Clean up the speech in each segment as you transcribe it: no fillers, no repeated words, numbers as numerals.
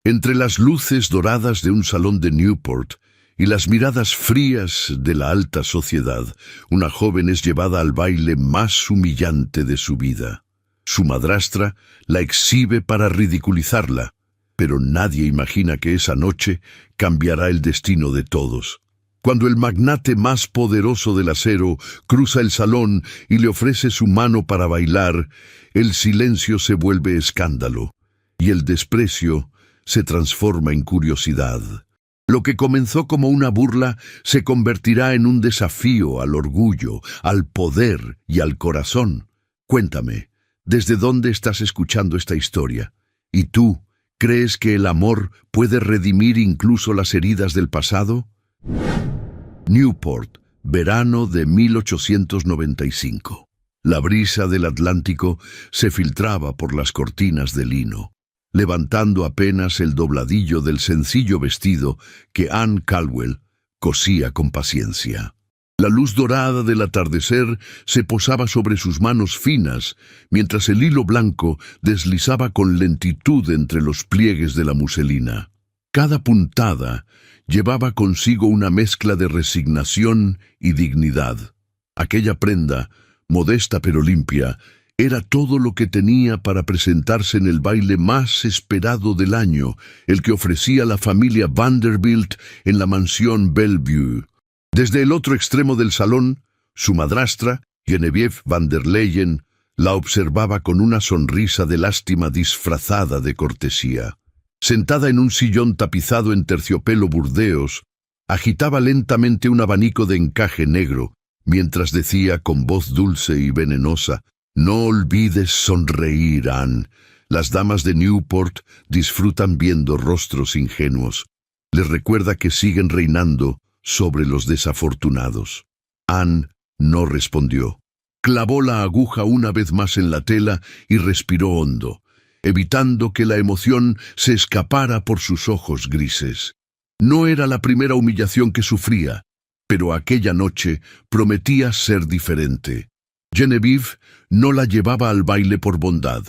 Entre las luces doradas de un salón de Newport y las miradas frías de la alta sociedad, una joven es llevada al baile más humillante de su vida. Su madrastra la exhibe para ridiculizarla, pero nadie imagina que esa noche cambiará el destino de todos. Cuando el magnate más poderoso del acero cruza el salón y le ofrece su mano para bailar, el silencio se vuelve escándalo y el desprecio se transforma en curiosidad. Lo que comenzó como una burla se convertirá en un desafío al orgullo, al poder y al corazón. Cuéntame, ¿desde dónde estás escuchando esta historia? ¿Y tú, crees que el amor puede redimir incluso las heridas del pasado? Newport, verano de 1895. La brisa del Atlántico se filtraba por las cortinas de lino, levantando apenas el dobladillo del sencillo vestido que Anne Caldwell cosía con paciencia. La luz dorada del atardecer se posaba sobre sus manos finas, mientras el hilo blanco deslizaba con lentitud entre los pliegues de la muselina. Cada puntada llevaba consigo una mezcla de resignación y dignidad. Aquella prenda, modesta pero limpia, era todo lo que tenía para presentarse en el baile más esperado del año, el que ofrecía la familia Vanderbilt en la mansión Bellevue. Desde el otro extremo del salón, su madrastra, Genevieve van der Leyen, la observaba con una sonrisa de lástima disfrazada de cortesía. Sentada en un sillón tapizado en terciopelo burdeos, agitaba lentamente un abanico de encaje negro, mientras decía con voz dulce y venenosa: «No olvides sonreír, Anne. Las damas de Newport disfrutan viendo rostros ingenuos. Les recuerda que siguen reinando sobre los desafortunados». Anne no respondió. Clavó la aguja una vez más en la tela y respiró hondo, evitando que la emoción se escapara por sus ojos grises. No era la primera humillación que sufría, pero aquella noche prometía ser diferente. Genevieve no la llevaba al baile por bondad.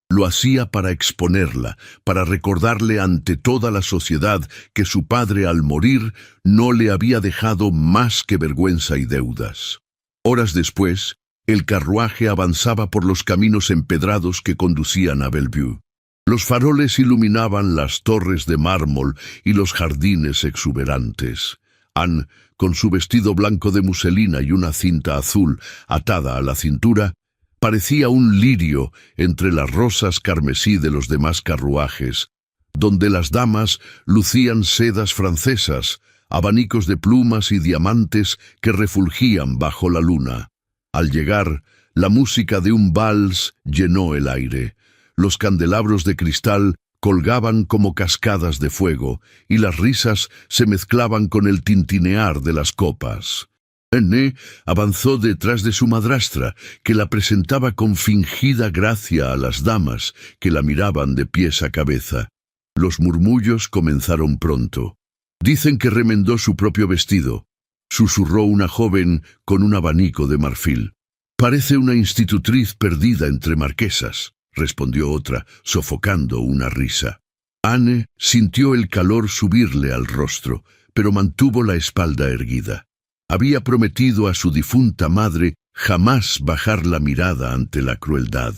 Lo hacía para exponerla, para recordarle ante toda la sociedad que su padre al morir no le había dejado más que vergüenza y deudas. Horas después, el carruaje avanzaba por los caminos empedrados que conducían a Bellevue. Los faroles iluminaban las torres de mármol y los jardines exuberantes. Anne, con su vestido blanco de muselina y una cinta azul atada a la cintura, parecía un lirio entre las rosas carmesí de los demás carruajes, donde las damas lucían sedas francesas, abanicos de plumas y diamantes que refulgían bajo la luna. Al llegar, la música de un vals llenó el aire. Los candelabros de cristal colgaban como cascadas de fuego, y las risas se mezclaban con el tintinear de las copas. Anne avanzó detrás de su madrastra, que la presentaba con fingida gracia a las damas, que la miraban de pies a cabeza. Los murmullos comenzaron pronto. «Dicen que remendó su propio vestido», susurró una joven con un abanico de marfil. «Parece una institutriz perdida entre marquesas», respondió otra, sofocando una risa. Anne sintió el calor subirle al rostro, pero mantuvo la espalda erguida. Había prometido a su difunta madre jamás bajar la mirada ante la crueldad.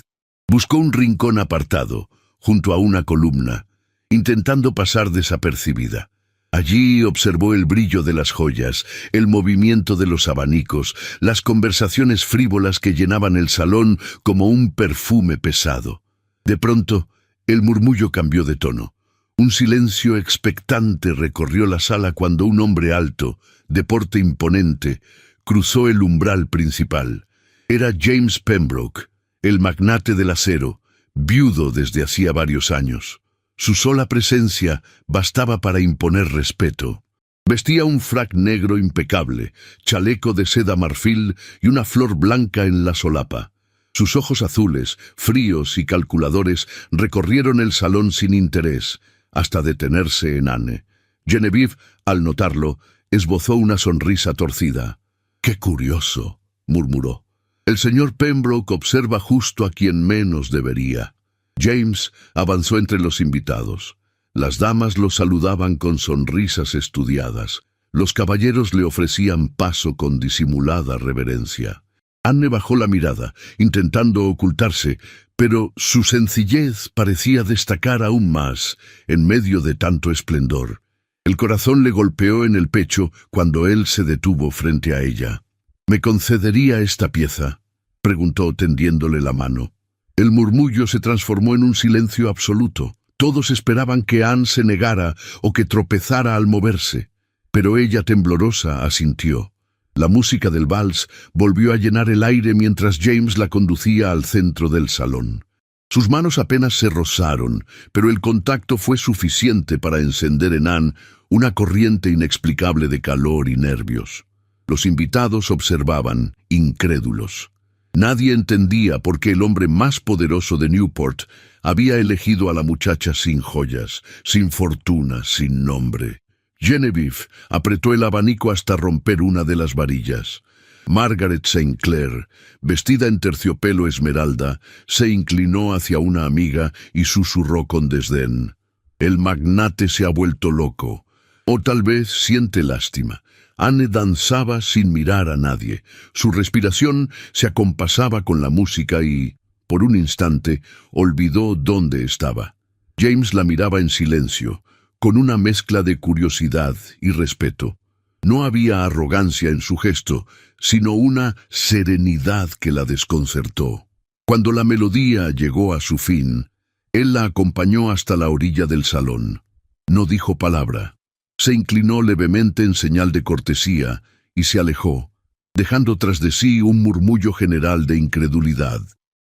Buscó un rincón apartado, junto a una columna, intentando pasar desapercibida. Allí observó el brillo de las joyas, el movimiento de los abanicos, las conversaciones frívolas que llenaban el salón como un perfume pesado. De pronto, el murmullo cambió de tono. Un silencio expectante recorrió la sala cuando un hombre alto, de porte imponente, cruzó el umbral principal. Era James Pembroke, el magnate del acero, viudo desde hacía varios años. Su sola presencia bastaba para imponer respeto. Vestía un frac negro impecable, chaleco de seda marfil y una flor blanca en la solapa. Sus ojos azules, fríos y calculadores, recorrieron el salón sin interés, hasta detenerse en Anne. Genevieve, al notarlo, esbozó una sonrisa torcida. «¡Qué curioso!», murmuró. «El señor Pembroke observa justo a quien menos debería». James avanzó entre los invitados. Las damas lo saludaban con sonrisas estudiadas. Los caballeros le ofrecían paso con disimulada reverencia. Anne bajó la mirada, intentando ocultarse, pero su sencillez parecía destacar aún más en medio de tanto esplendor. El corazón le golpeó en el pecho cuando él se detuvo frente a ella. «¿Me concedería esta pieza?», preguntó tendiéndole la mano. El murmullo se transformó en un silencio absoluto. Todos esperaban que Anne se negara o que tropezara al moverse, pero ella temblorosa asintió. La música del vals volvió a llenar el aire mientras James la conducía al centro del salón. Sus manos apenas se rozaron, pero el contacto fue suficiente para encender en Anne una corriente inexplicable de calor y nervios. Los invitados observaban, incrédulos. Nadie entendía por qué el hombre más poderoso de Newport había elegido a la muchacha sin joyas, sin fortuna, sin nombre. Genevieve apretó el abanico hasta romper una de las varillas. Margaret St. Clair, vestida en terciopelo esmeralda, se inclinó hacia una amiga y susurró con desdén: «El magnate se ha vuelto loco. O tal vez siente lástima». Anne danzaba sin mirar a nadie. Su respiración se acompasaba con la música y, por un instante, olvidó dónde estaba. James la miraba en silencio, con una mezcla de curiosidad y respeto. No había arrogancia en su gesto, sino una serenidad que la desconcertó. Cuando la melodía llegó a su fin, él la acompañó hasta la orilla del salón. No dijo palabra. Se inclinó levemente en señal de cortesía y se alejó, dejando tras de sí un murmullo general de incredulidad.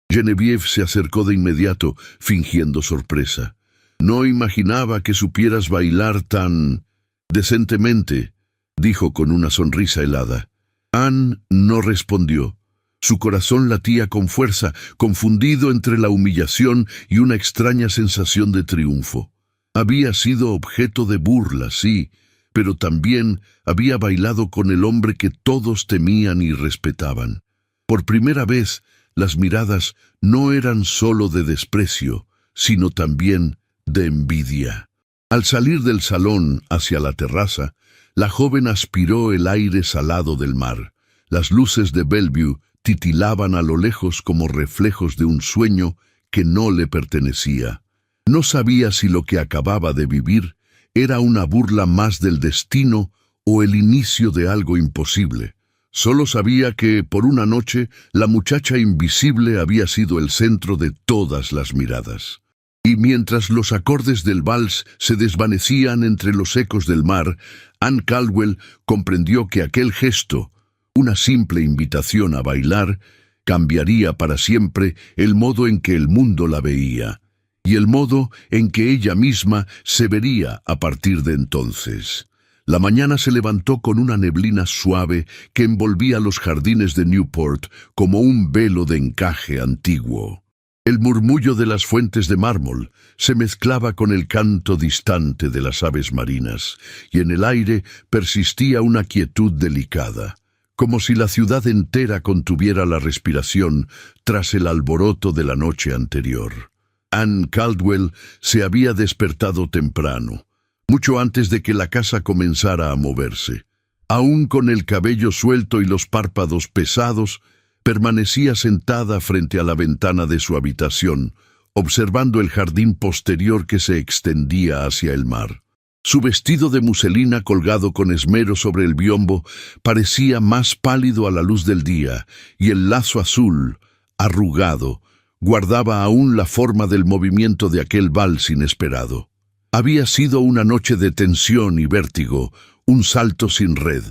Genevieve se acercó de inmediato, fingiendo sorpresa. «No imaginaba que supieras bailar tan decentemente», dijo con una sonrisa helada. Anne no respondió. Su corazón latía con fuerza, confundido entre la humillación y una extraña sensación de triunfo. Había sido objeto de burla, sí, pero también había bailado con el hombre que todos temían y respetaban. Por primera vez, las miradas no eran solo de desprecio, sino también de envidia. Al salir del salón hacia la terraza, la joven aspiró el aire salado del mar. Las luces de Bellevue titilaban a lo lejos como reflejos de un sueño que no le pertenecía. No sabía si lo que acababa de vivir era una burla más del destino o el inicio de algo imposible. Solo sabía que, por una noche, la muchacha invisible había sido el centro de todas las miradas. Y mientras los acordes del vals se desvanecían entre los ecos del mar, Anne Caldwell comprendió que aquel gesto, una simple invitación a bailar, cambiaría para siempre el modo en que el mundo la veía, y el modo en que ella misma se vería a partir de entonces. La mañana se levantó con una neblina suave que envolvía los jardines de Newport como un velo de encaje antiguo. El murmullo de las fuentes de mármol se mezclaba con el canto distante de las aves marinas, y en el aire persistía una quietud delicada, como si la ciudad entera contuviera la respiración tras el alboroto de la noche anterior. Anne Caldwell se había despertado temprano, mucho antes de que la casa comenzara a moverse. Aún con el cabello suelto y los párpados pesados, permanecía sentada frente a la ventana de su habitación, observando el jardín posterior que se extendía hacia el mar. Su vestido de muselina colgado con esmero sobre el biombo parecía más pálido a la luz del día, y el lazo azul, arrugado, guardaba aún la forma del movimiento de aquel vals inesperado. Había sido una noche de tensión y vértigo, un salto sin red.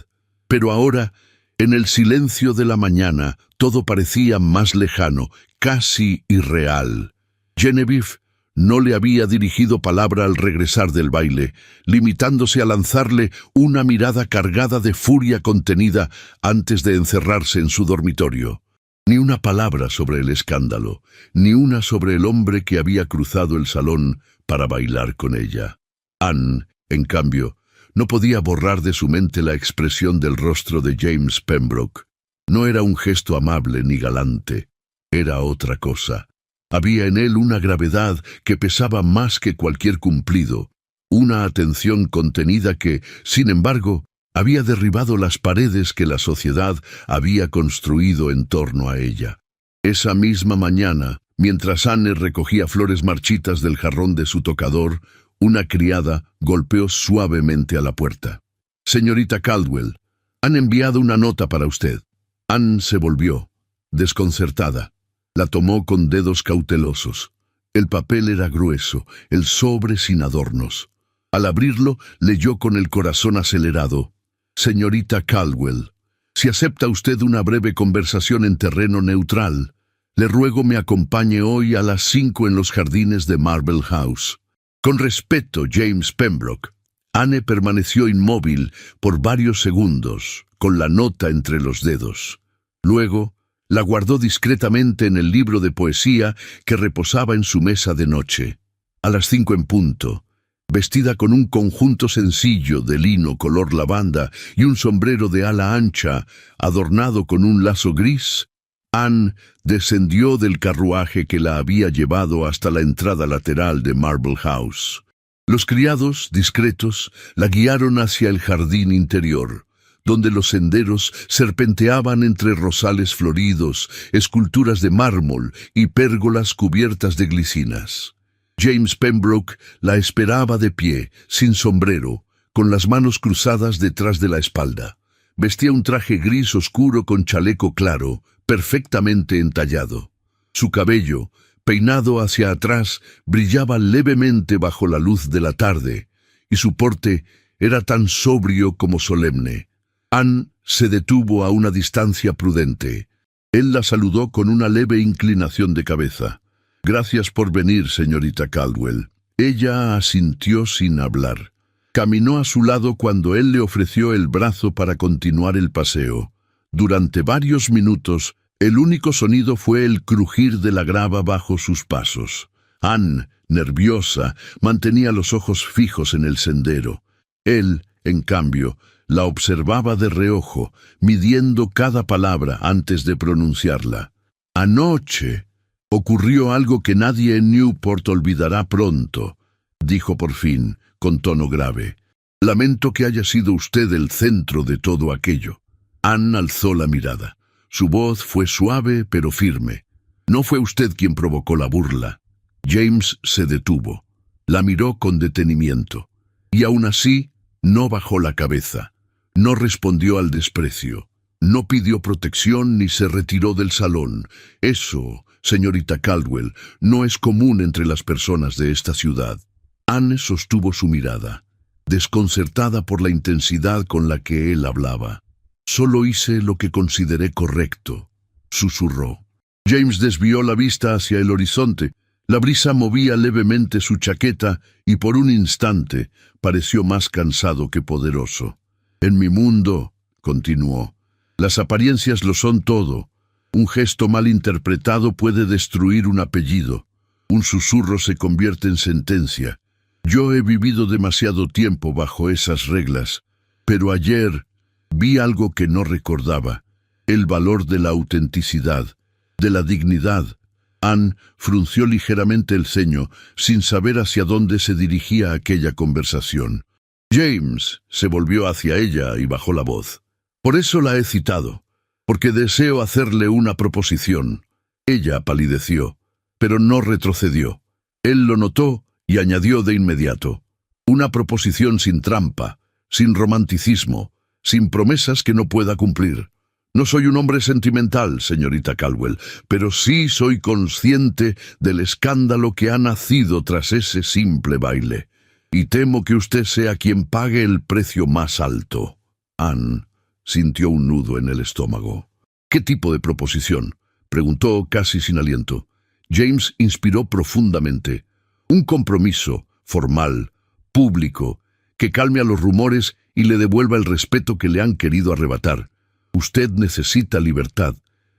Pero ahora, en el silencio de la mañana, todo parecía más lejano, casi irreal. Genevieve no le había dirigido palabra al regresar del baile, limitándose a lanzarle una mirada cargada de furia contenida antes de encerrarse en su dormitorio. Ni una palabra sobre el escándalo, ni una sobre el hombre que había cruzado el salón para bailar con ella. Anne, en cambio, no podía borrar de su mente la expresión del rostro de James Pembroke. No era un gesto amable ni galante, era otra cosa. Había en él una gravedad que pesaba más que cualquier cumplido, una atención contenida que, sin embargo, había derribado las paredes que la sociedad había construido en torno a ella. Esa misma mañana, mientras Anne recogía flores marchitas del jarrón de su tocador, una criada golpeó suavemente a la puerta. «Señorita Caldwell, han enviado una nota para usted». Anne se volvió, desconcertada. La tomó con dedos cautelosos. El papel era grueso, el sobre sin adornos. Al abrirlo, leyó con el corazón acelerado: «Señorita Caldwell, si acepta usted una breve conversación en terreno neutral, le ruego me acompañe hoy a las 5 en los jardines de Marble House. Con respeto, James Pembroke». Anne permaneció inmóvil por varios segundos, con la nota entre los dedos. Luego, la guardó discretamente en el libro de poesía que reposaba en su mesa de noche. A las 5 en punto, vestida con un conjunto sencillo de lino color lavanda y un sombrero de ala ancha adornado con un lazo gris, Anne descendió del carruaje que la había llevado hasta la entrada lateral de Marble House. Los criados, discretos, la guiaron hacia el jardín interior, donde los senderos serpenteaban entre rosales floridos, esculturas de mármol y pérgolas cubiertas de glicinas. James Pembroke la esperaba de pie, sin sombrero, con las manos cruzadas detrás de la espalda. Vestía un traje gris oscuro con chaleco claro, perfectamente entallado. Su cabello, peinado hacia atrás, brillaba levemente bajo la luz de la tarde, y su porte era tan sobrio como solemne. Anne se detuvo a una distancia prudente. Él la saludó con una leve inclinación de cabeza. «Gracias por venir, señorita Caldwell». Ella asintió sin hablar. Caminó a su lado cuando él le ofreció el brazo para continuar el paseo. Durante varios minutos, el único sonido fue el crujir de la grava bajo sus pasos. Anne, nerviosa, mantenía los ojos fijos en el sendero. Él, en cambio, la observaba de reojo, midiendo cada palabra antes de pronunciarla. «Anoche ocurrió algo que nadie en Newport olvidará pronto», dijo por fin, con tono grave. «Lamento que haya sido usted el centro de todo aquello». Anne alzó la mirada. Su voz fue suave pero firme. «No fue usted quien provocó la burla». James se detuvo. La miró con detenimiento. Y aún así, no bajó la cabeza. No respondió al desprecio. No pidió protección ni se retiró del salón. Eso, señorita Caldwell, no es común entre las personas de esta ciudad. Anne sostuvo su mirada, desconcertada por la intensidad con la que él hablaba. «Solo hice lo que consideré correcto», susurró. James desvió la vista hacia el horizonte. La brisa movía levemente su chaqueta y por un instante pareció más cansado que poderoso. «En mi mundo», continuó, «las apariencias lo son todo. Un gesto mal interpretado puede destruir un apellido. Un susurro se convierte en sentencia. Yo he vivido demasiado tiempo bajo esas reglas, pero ayer vi algo que no recordaba: el valor de la autenticidad, de la dignidad». Anne frunció ligeramente el ceño, sin saber hacia dónde se dirigía aquella conversación. James se volvió hacia ella y bajó la voz. «Por eso la he citado, porque deseo hacerle una proposición». Ella palideció, pero no retrocedió. Él lo notó y añadió de inmediato: «Una proposición sin trampa, sin romanticismo, sin promesas que no pueda cumplir. No soy un hombre sentimental, señorita Caldwell, pero sí soy consciente del escándalo que ha nacido tras ese simple baile. Y temo que usted sea quien pague el precio más alto». Anne sintió un nudo en el estómago. «¿Qué tipo de proposición?», preguntó casi sin aliento. James inspiró profundamente. «Un compromiso, formal, público, que calme a los rumores y le devuelva el respeto que le han querido arrebatar. Usted necesita libertad.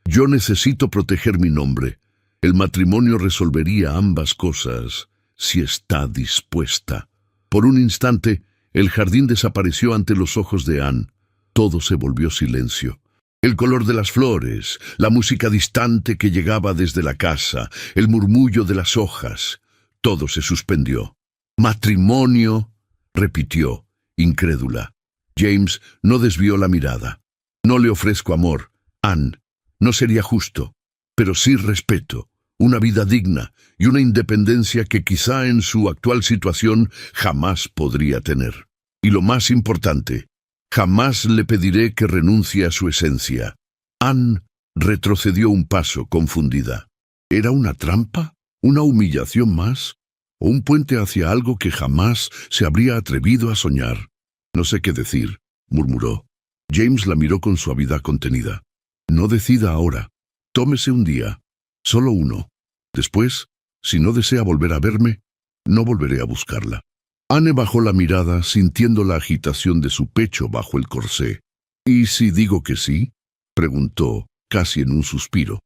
Yo necesito proteger mi nombre. El matrimonio resolvería ambas cosas, si está dispuesta». Por un instante, el jardín desapareció ante los ojos de Anne. Todo se volvió silencio. El color de las flores, la música distante que llegaba desde la casa, el murmullo de las hojas, todo se suspendió. «Matrimonio», repitió, incrédula. James no desvió la mirada. No le ofrezco amor, Anne. No sería justo, pero sí respeto, una vida digna y una independencia que quizá en su actual situación jamás podría tener. Y lo más importante, jamás le pediré que renuncie a su esencia. Anne retrocedió un paso, confundida. ¿Era una trampa? ¿Una humillación más? ¿O un puente hacia algo que jamás se habría atrevido a soñar? No sé qué decir, murmuró. James la miró con suavidad contenida. No decida ahora. Tómese un día. Solo uno. Después, si no desea volver a verme, no volveré a buscarla. Anne bajó la mirada, sintiendo la agitación de su pecho bajo el corsé. ¿Y si digo que sí?, preguntó, casi en un suspiro.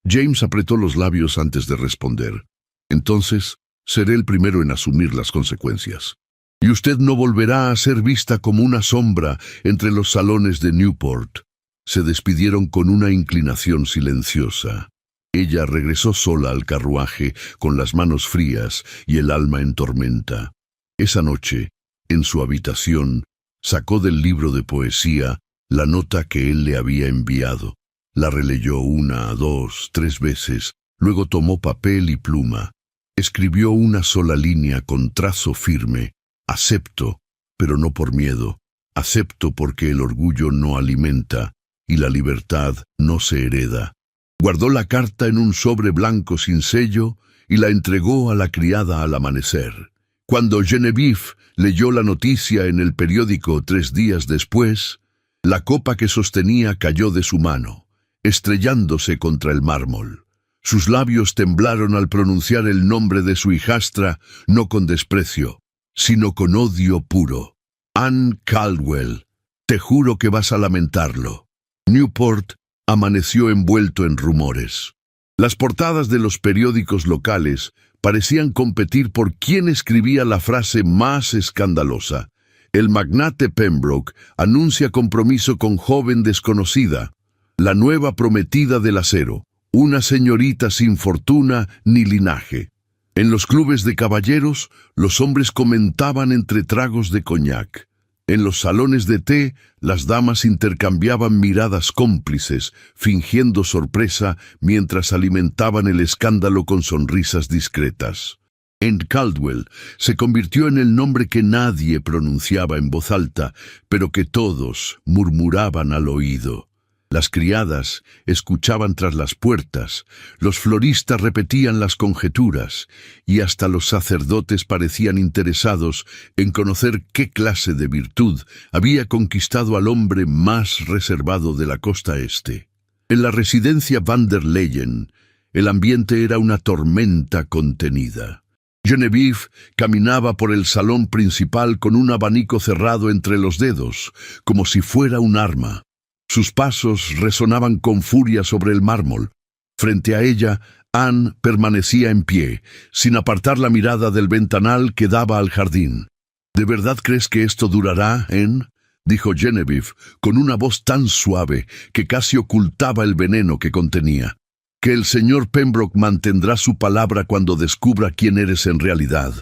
James apretó los labios antes de responder. Entonces, seré el primero en asumir las consecuencias. Y usted no volverá a ser vista como una sombra entre los salones de Newport. Se despidieron con una inclinación silenciosa. Ella regresó sola al carruaje, con las manos frías y el alma en tormenta. Esa noche, en su habitación, sacó del libro de poesía la nota que él le había enviado. La releyó 1, 2, 3 veces, luego tomó papel y pluma. Escribió una sola línea con trazo firme. Acepto, pero no por miedo. Acepto porque el orgullo no alimenta y la libertad no se hereda. Guardó la carta en un sobre blanco sin sello y la entregó a la criada al amanecer. Cuando Genevieve leyó la noticia en el periódico 3 días después, la copa que sostenía cayó de su mano, estrellándose contra el mármol. Sus labios temblaron al pronunciar el nombre de su hijastra, no con desprecio, sino con odio puro. Anne Caldwell, te juro que vas a lamentarlo. Newport amaneció envuelto en rumores. Las portadas de los periódicos locales parecían competir por quién escribía la frase más escandalosa. El magnate Pembroke anuncia compromiso con joven desconocida, la nueva prometida del acero, una señorita sin fortuna ni linaje. En los clubes de caballeros, los hombres comentaban entre tragos de coñac. En los salones de té, las damas intercambiaban miradas cómplices, fingiendo sorpresa mientras alimentaban el escándalo con sonrisas discretas. Anne Caldwell se convirtió en el nombre que nadie pronunciaba en voz alta, pero que todos murmuraban al oído. Las criadas escuchaban tras las puertas, los floristas repetían las conjeturas, y hasta los sacerdotes parecían interesados en conocer qué clase de virtud había conquistado al hombre más reservado de la costa este. En la residencia Van der Leyen, el ambiente era una tormenta contenida. Genevieve caminaba por el salón principal con un abanico cerrado entre los dedos, como si fuera un arma. Sus pasos resonaban con furia sobre el mármol. Frente a ella, Anne permanecía en pie, sin apartar la mirada del ventanal que daba al jardín. ¿De verdad crees que esto durará, Anne?, dijo Genevieve, con una voz tan suave que casi ocultaba el veneno que contenía. Que el señor Pembroke mantendrá su palabra cuando descubra quién eres en realidad.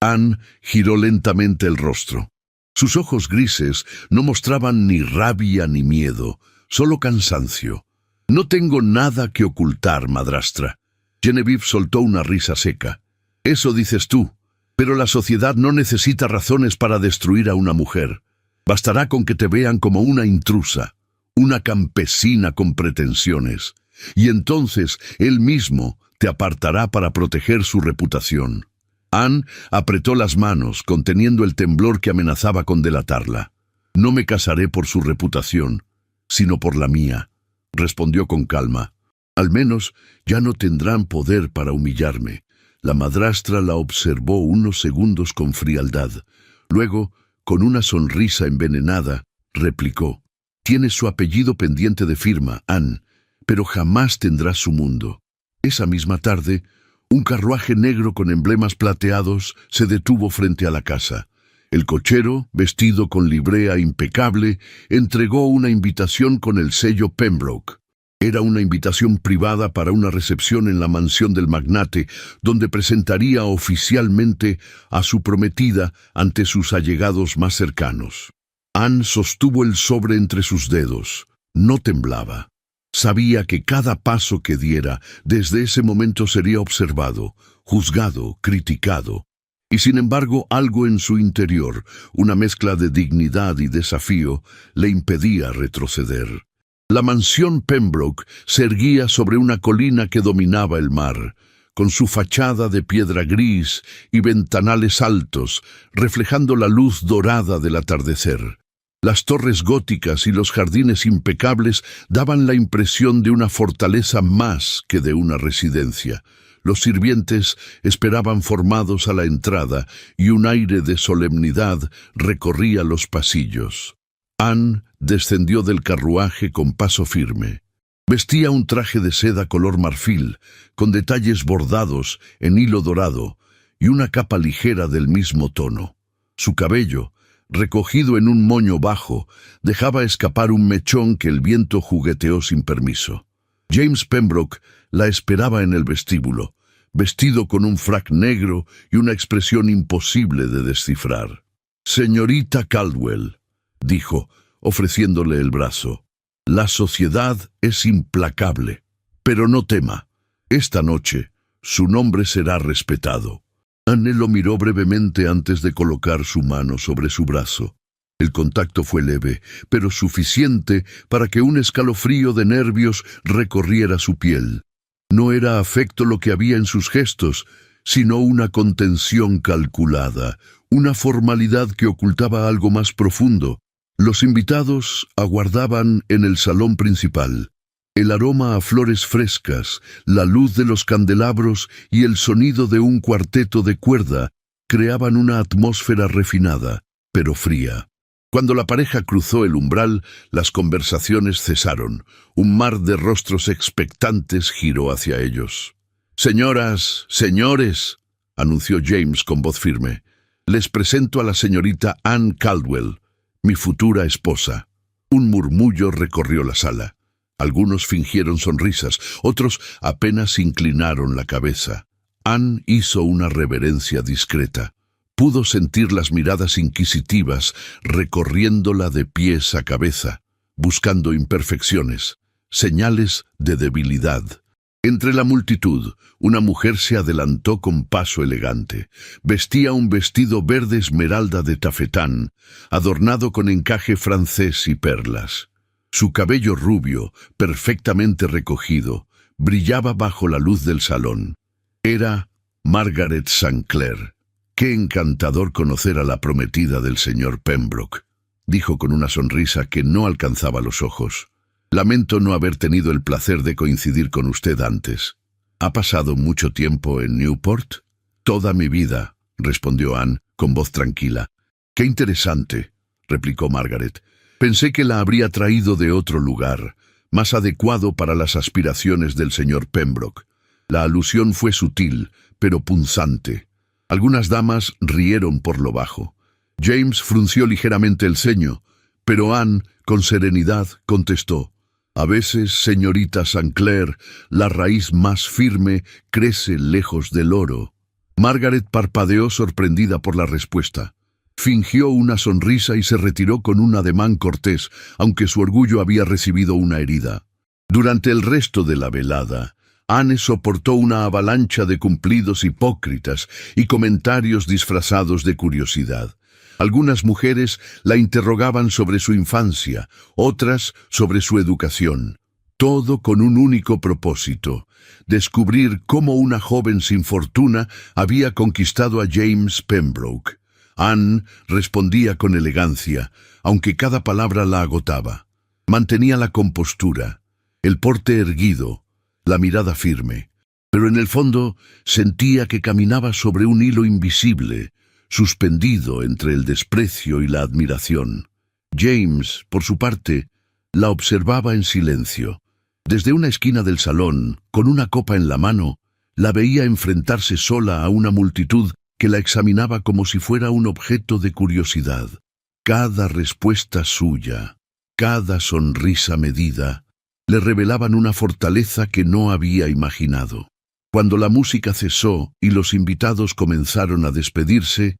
Anne giró lentamente el rostro. Sus ojos grises no mostraban ni rabia ni miedo, solo cansancio. No tengo nada que ocultar, madrastra. Genevieve soltó una risa seca. Eso dices tú, pero la sociedad no necesita razones para destruir a una mujer. Bastará con que te vean como una intrusa, una campesina con pretensiones, y entonces él mismo te apartará para proteger su reputación. Anne apretó las manos, conteniendo el temblor que amenazaba con delatarla. No me casaré por su reputación, sino por la mía, respondió con calma. Al menos ya no tendrán poder para humillarme. La madrastra la observó unos segundos con frialdad. Luego, con una sonrisa envenenada, replicó: Tienes su apellido pendiente de firma, Anne, pero jamás tendrás su mundo. Esa misma tarde, un carruaje negro con emblemas plateados se detuvo frente a la casa. El cochero, vestido con librea impecable, entregó una invitación con el sello Pembroke. Era una invitación privada para una recepción en la mansión del magnate, donde presentaría oficialmente a su prometida ante sus allegados más cercanos. Anne sostuvo el sobre entre sus dedos. No temblaba. Sabía que cada paso que diera desde ese momento sería observado, juzgado, criticado. Y sin embargo, algo en su interior, una mezcla de dignidad y desafío, le impedía retroceder. La mansión Pembroke se erguía sobre una colina que dominaba el mar, con su fachada de piedra gris y ventanales altos, reflejando la luz dorada del atardecer. Las torres góticas y los jardines impecables daban la impresión de una fortaleza más que de una residencia. Los sirvientes esperaban formados a la entrada y un aire de solemnidad recorría los pasillos. Anne descendió del carruaje con paso firme. Vestía un traje de seda color marfil, con detalles bordados en hilo dorado y una capa ligera del mismo tono. Su cabello, recogido en un moño bajo, dejaba escapar un mechón que el viento jugueteó sin permiso. James Pembroke la esperaba en el vestíbulo, vestido con un frac negro y una expresión imposible de descifrar. «Señorita Caldwell», dijo, ofreciéndole el brazo, «la sociedad es implacable, pero no tema. Esta noche su nombre será respetado». Anne lo miró brevemente antes de colocar su mano sobre su brazo. El contacto fue leve, pero suficiente para que un escalofrío de nervios recorriera su piel. No era afecto lo que había en sus gestos, sino una contención calculada, una formalidad que ocultaba algo más profundo. Los invitados aguardaban en el salón principal. El aroma a flores frescas, la luz de los candelabros y el sonido de un cuarteto de cuerda creaban una atmósfera refinada, pero fría. Cuando la pareja cruzó el umbral, las conversaciones cesaron. Un mar de rostros expectantes giró hacia ellos. «Señoras, señores», anunció James con voz firme, «les presento a la señorita Anne Caldwell, mi futura esposa». Un murmullo recorrió la sala. Algunos fingieron sonrisas, otros apenas inclinaron la cabeza. Anne hizo una reverencia discreta. Pudo sentir las miradas inquisitivas recorriéndola de pies a cabeza, buscando imperfecciones, señales de debilidad. Entre la multitud, una mujer se adelantó con paso elegante. Vestía un vestido verde esmeralda de tafetán, adornado con encaje francés y perlas. Su cabello rubio, perfectamente recogido, brillaba bajo la luz del salón. Era Margaret St. Clair. «Qué encantador conocer a la prometida del señor Pembroke», dijo con una sonrisa que no alcanzaba los ojos. «Lamento no haber tenido el placer de coincidir con usted antes. ¿Ha pasado mucho tiempo en Newport?» «Toda mi vida», respondió Anne con voz tranquila. «Qué interesante», replicó Margaret. «Pensé que la habría traído de otro lugar, más adecuado para las aspiraciones del señor Pembroke». La alusión fue sutil, pero punzante. Algunas damas rieron por lo bajo. James frunció ligeramente el ceño, pero Anne, con serenidad, contestó: «A veces, señorita St. Clair, la raíz más firme crece lejos del oro». Margaret parpadeó sorprendida por la respuesta. Fingió una sonrisa y se retiró con un ademán cortés, aunque su orgullo había recibido una herida. Durante el resto de la velada, Anne soportó una avalancha de cumplidos hipócritas y comentarios disfrazados de curiosidad. Algunas mujeres la interrogaban sobre su infancia, otras sobre su educación. Todo con un único propósito: descubrir cómo una joven sin fortuna había conquistado a James Pembroke. Anne respondía con elegancia, aunque cada palabra la agotaba. Mantenía la compostura, el porte erguido, la mirada firme, pero en el fondo sentía que caminaba sobre un hilo invisible, suspendido entre el desprecio y la admiración. James, por su parte, la observaba en silencio. Desde una esquina del salón, con una copa en la mano, la veía enfrentarse sola a una multitud que la examinaba como si fuera un objeto de curiosidad. Cada respuesta suya, cada sonrisa medida, le revelaban una fortaleza que no había imaginado. Cuando la música cesó y los invitados comenzaron a despedirse,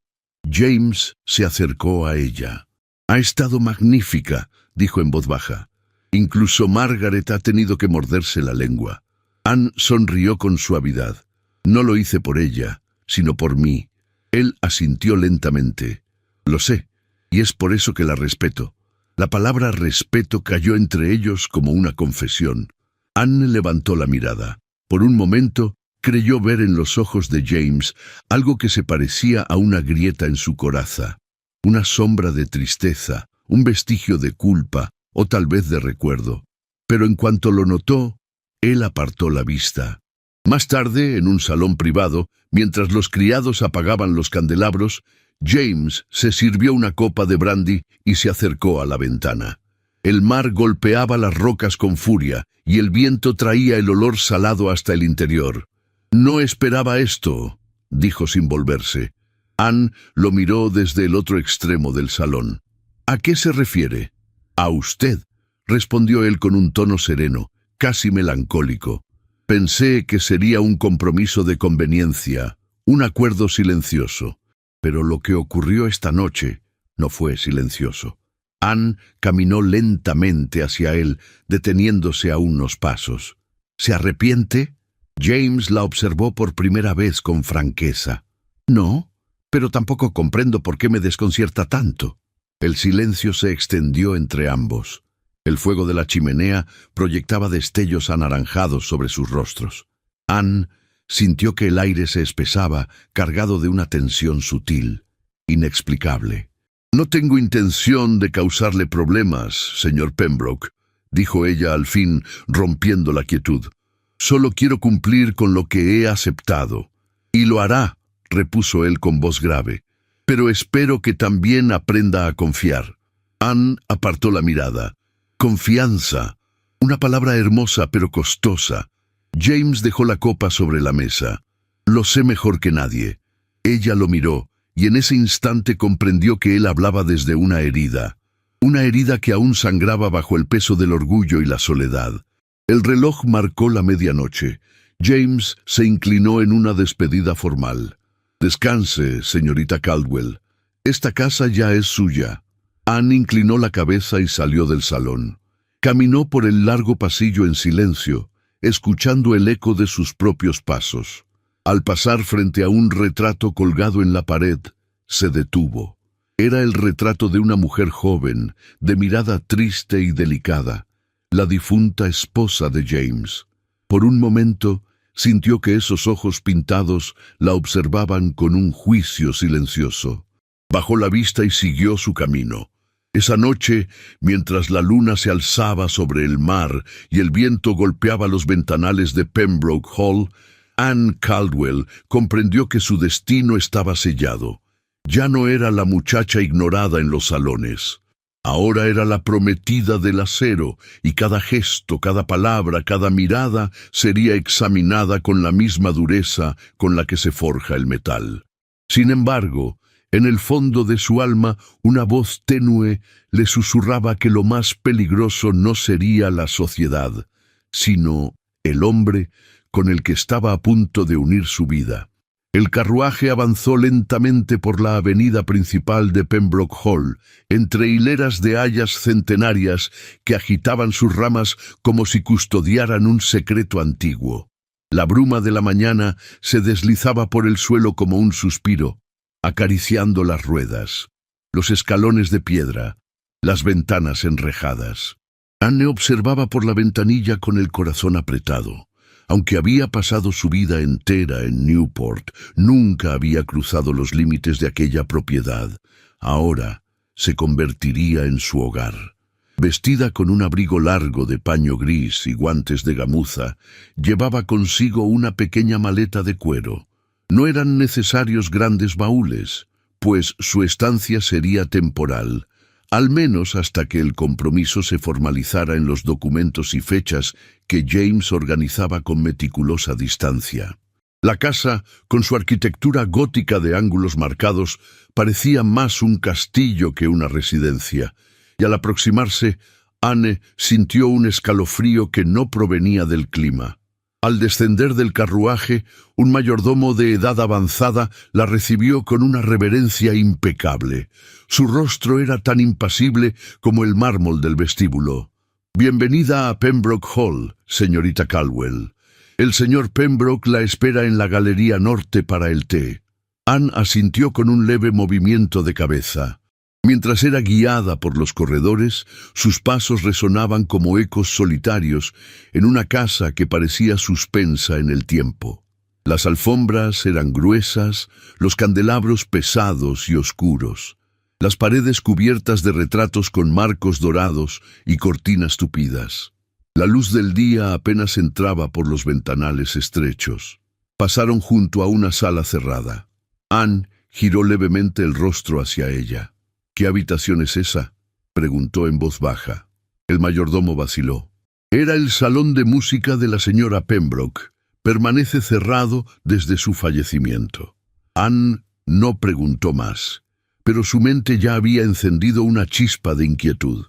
James se acercó a ella. «Ha estado magnífica», dijo en voz baja. «Incluso Margaret ha tenido que morderse la lengua». Anne sonrió con suavidad. «No lo hice por ella, sino por mí». Él asintió lentamente. «Lo sé, y es por eso que la respeto». La palabra respeto cayó entre ellos como una confesión. Anne levantó la mirada. Por un momento, creyó ver en los ojos de James algo que se parecía a una grieta en su coraza, una sombra de tristeza, un vestigio de culpa o tal vez de recuerdo. Pero en cuanto lo notó, él apartó la vista. Más tarde, en un salón privado, mientras los criados apagaban los candelabros, James se sirvió una copa de brandy y se acercó a la ventana. El mar golpeaba las rocas con furia y el viento traía el olor salado hasta el interior. «No esperaba esto», dijo sin volverse. Anne lo miró desde el otro extremo del salón. «¿A qué se refiere?» «A usted», respondió él con un tono sereno, casi melancólico. «Pensé que sería un compromiso de conveniencia, un acuerdo silencioso. Pero lo que ocurrió esta noche no fue silencioso». Anne caminó lentamente hacia él, deteniéndose a unos pasos. «¿Se arrepiente?» James la observó por primera vez con franqueza. «No, pero tampoco comprendo por qué me desconcierta tanto». El silencio se extendió entre ambos. El fuego de la chimenea proyectaba destellos anaranjados sobre sus rostros. Anne sintió que el aire se espesaba, cargado de una tensión sutil, inexplicable. «No tengo intención de causarle problemas, señor Pembroke», dijo ella al fin, rompiendo la quietud. «Solo quiero cumplir con lo que he aceptado». «Y lo hará», repuso él con voz grave. «Pero espero que también aprenda a confiar». Anne apartó la mirada. «Confianza. Una palabra hermosa pero costosa». James dejó la copa sobre la mesa. «Lo sé mejor que nadie». Ella lo miró, y en ese instante comprendió que él hablaba desde una herida que aún sangraba bajo el peso del orgullo y la soledad. El reloj marcó la medianoche. James se inclinó en una despedida formal. «Descanse, señorita Caldwell. Esta casa ya es suya». Anne inclinó la cabeza y salió del salón. Caminó por el largo pasillo en silencio, escuchando el eco de sus propios pasos. Al pasar frente a un retrato colgado en la pared, se detuvo. Era el retrato de una mujer joven, de mirada triste y delicada, la difunta esposa de James. Por un momento, sintió que esos ojos pintados la observaban con un juicio silencioso. Bajó la vista y siguió su camino. Esa noche, mientras la luna se alzaba sobre el mar y el viento golpeaba los ventanales de Pembroke Hall, Anne Caldwell comprendió que su destino estaba sellado. Ya no era la muchacha ignorada en los salones. Ahora era la prometida del acero, y cada gesto, cada palabra, cada mirada sería examinada con la misma dureza con la que se forja el metal. Sin embargo, en el fondo de su alma, una voz tenue le susurraba que lo más peligroso no sería la sociedad, sino el hombre con el que estaba a punto de unir su vida. El carruaje avanzó lentamente por la avenida principal de Pembroke Hall, entre hileras de hayas centenarias que agitaban sus ramas como si custodiaran un secreto antiguo. La bruma de la mañana se deslizaba por el suelo como un suspiro, acariciando las ruedas, los escalones de piedra, las ventanas enrejadas. Anne observaba por la ventanilla con el corazón apretado. Aunque había pasado su vida entera en Newport, nunca había cruzado los límites de aquella propiedad. Ahora se convertiría en su hogar. Vestida con un abrigo largo de paño gris y guantes de gamuza, llevaba consigo una pequeña maleta de cuero. No eran necesarios grandes baúles, pues su estancia sería temporal, al menos hasta que el compromiso se formalizara en los documentos y fechas que James organizaba con meticulosa distancia. La casa, con su arquitectura gótica de ángulos marcados, parecía más un castillo que una residencia, y al aproximarse, Anne sintió un escalofrío que no provenía del clima. Al descender del carruaje, un mayordomo de edad avanzada la recibió con una reverencia impecable. Su rostro era tan impasible como el mármol del vestíbulo. «Bienvenida a Pembroke Hall, señorita Caldwell. El señor Pembroke la espera en la galería norte para el té». Anne asintió con un leve movimiento de cabeza. Mientras era guiada por los corredores, sus pasos resonaban como ecos solitarios en una casa que parecía suspensa en el tiempo. Las alfombras eran gruesas, los candelabros pesados y oscuros, las paredes cubiertas de retratos con marcos dorados y cortinas tupidas. La luz del día apenas entraba por los ventanales estrechos. Pasaron junto a una sala cerrada. Anne giró levemente el rostro hacia ella. «¿Qué habitación es esa?», preguntó en voz baja. El mayordomo vaciló. «Era el salón de música de la señora Pembroke. Permanece cerrado desde su fallecimiento». Anne no preguntó más, pero su mente ya había encendido una chispa de inquietud.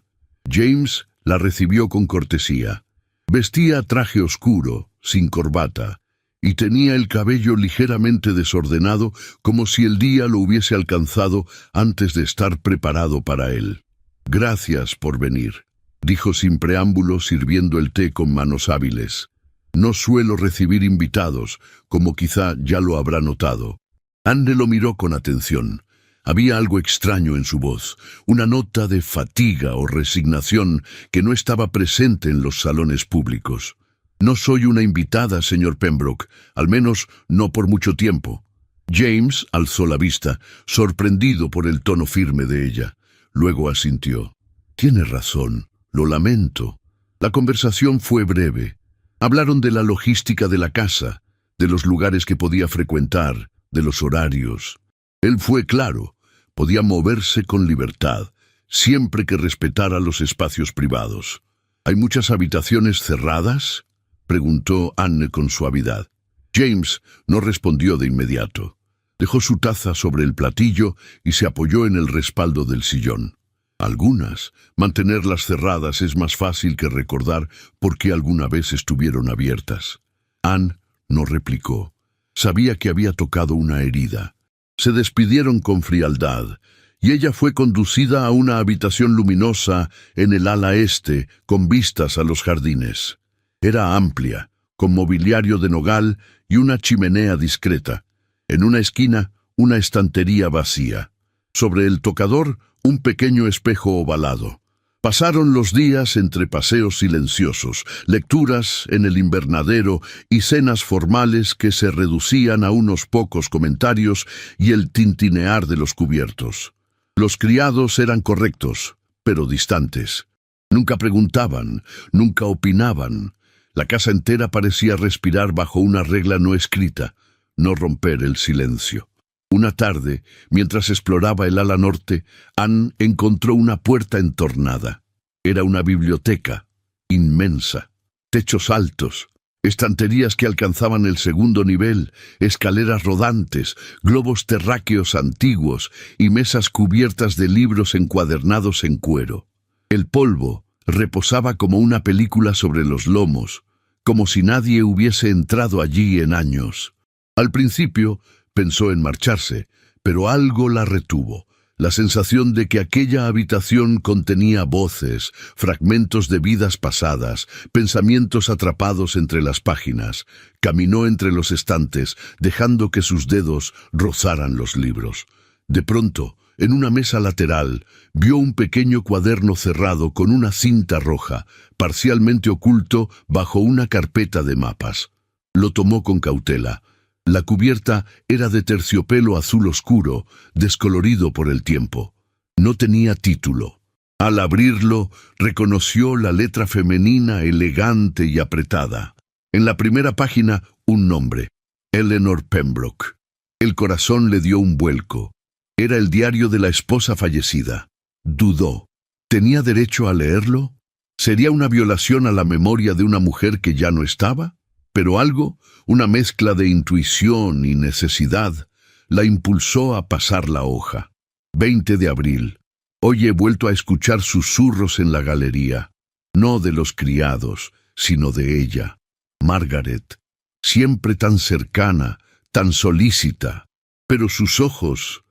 James la recibió con cortesía. Vestía traje oscuro, sin corbata, y tenía el cabello ligeramente desordenado, como si el día lo hubiese alcanzado antes de estar preparado para él. «Gracias por venir», dijo sin preámbulo, sirviendo el té con manos hábiles. «No suelo recibir invitados, como quizá ya lo habrá notado». Anne lo miró con atención. Había algo extraño en su voz, una nota de fatiga o resignación que no estaba presente en los salones públicos. «No soy una invitada, señor Pembroke, al menos no por mucho tiempo». James alzó la vista, sorprendido por el tono firme de ella. Luego asintió. «Tiene razón, lo lamento». La conversación fue breve. Hablaron de la logística de la casa, de los lugares que podía frecuentar, de los horarios. Él fue claro, podía moverse con libertad, siempre que respetara los espacios privados. «¿Hay muchas habitaciones cerradas?», preguntó Anne con suavidad. James no respondió de inmediato. Dejó su taza sobre el platillo y se apoyó en el respaldo del sillón. «Algunas. Mantenerlas cerradas es más fácil que recordar por qué alguna vez estuvieron abiertas». Anne no replicó. Sabía que había tocado una herida. Se despidieron con frialdad, y ella fue conducida a una habitación luminosa en el ala este, con vistas a los jardines. Era amplia, con mobiliario de nogal y una chimenea discreta. En una esquina, una estantería vacía. Sobre el tocador, un pequeño espejo ovalado. Pasaron los días entre paseos silenciosos, lecturas en el invernadero y cenas formales que se reducían a unos pocos comentarios y el tintinear de los cubiertos. Los criados eran correctos, pero distantes. Nunca preguntaban, nunca opinaban. La casa entera parecía respirar bajo una regla no escrita, no romper el silencio. Una tarde, mientras exploraba el ala norte, Anne encontró una puerta entornada. Era una biblioteca, inmensa, techos altos, estanterías que alcanzaban el segundo nivel, escaleras rodantes, globos terráqueos antiguos y mesas cubiertas de libros encuadernados en cuero. El polvo reposaba como una película sobre los lomos, como si nadie hubiese entrado allí en años. Al principio pensó en marcharse, pero algo la retuvo. La sensación de que aquella habitación contenía voces, fragmentos de vidas pasadas, pensamientos atrapados entre las páginas. Caminó entre los estantes, dejando que sus dedos rozaran los libros. De pronto, en una mesa lateral, vio un pequeño cuaderno cerrado con una cinta roja, parcialmente oculto bajo una carpeta de mapas. Lo tomó con cautela. La cubierta era de terciopelo azul oscuro, descolorido por el tiempo. No tenía título. Al abrirlo, reconoció la letra femenina elegante y apretada. En la primera página, un nombre: Eleanor Pembroke. El corazón le dio un vuelco. Era el diario de la esposa fallecida. Dudó. ¿Tenía derecho a leerlo? ¿Sería una violación a la memoria de una mujer que ya no estaba? Pero algo, una mezcla de intuición y necesidad, la impulsó a pasar la hoja. 20 de abril. Hoy he vuelto a escuchar susurros en la galería. no de los criados, sino de ella, Margaret, siempre tan cercana, tan solícita. Pero sus ojos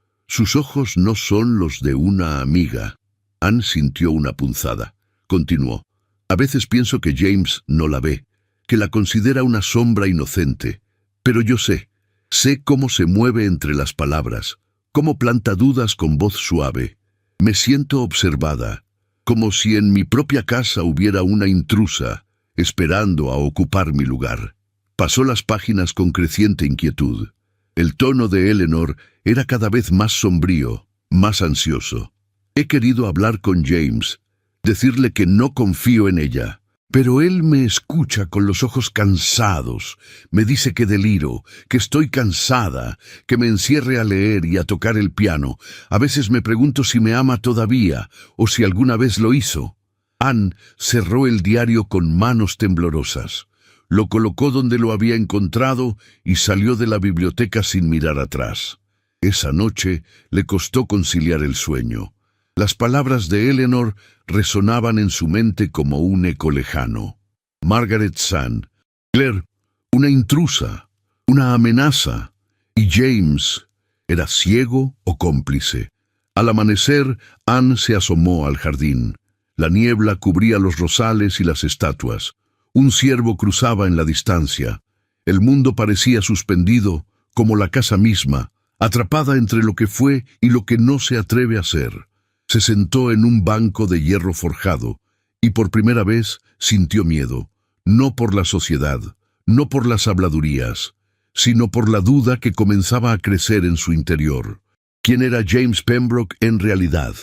no son los de una amiga. Anne sintió una punzada. Continuó. A veces pienso que James no la ve, que la considera una sombra inocente. Pero yo sé cómo se mueve entre las palabras, cómo planta dudas con voz suave. Me siento observada, como si en mi propia casa hubiera una intrusa, esperando a ocupar mi lugar. Pasó las páginas con creciente inquietud. El tono de Eleanor era cada vez más sombrío, más ansioso. He querido hablar con James, decirle que no confío en ella, pero él me escucha con los ojos cansados, me dice que deliro, que estoy cansada, que me encierre a leer y a tocar el piano. A veces me pregunto si me ama todavía, o si alguna vez lo hizo. Anne cerró el diario con manos temblorosas. Lo colocó donde lo había encontrado y salió de la biblioteca sin mirar atrás. Esa noche le costó conciliar el sueño. Las palabras de Eleanor resonaban en su mente como un eco lejano. Margaret Sand, Claire, una intrusa, una amenaza. Y James, ¿era ciego o cómplice? Al amanecer, Anne se asomó al jardín. La niebla cubría los rosales y las estatuas. Un ciervo cruzaba en la distancia. El mundo parecía suspendido, como la casa misma, atrapada entre lo que fue y lo que no se atreve a ser. Se sentó en un banco de hierro forjado, y por primera vez sintió miedo, no por la sociedad, no por las habladurías, sino por la duda que comenzaba a crecer en su interior. ¿Quién era James Pembroke en realidad?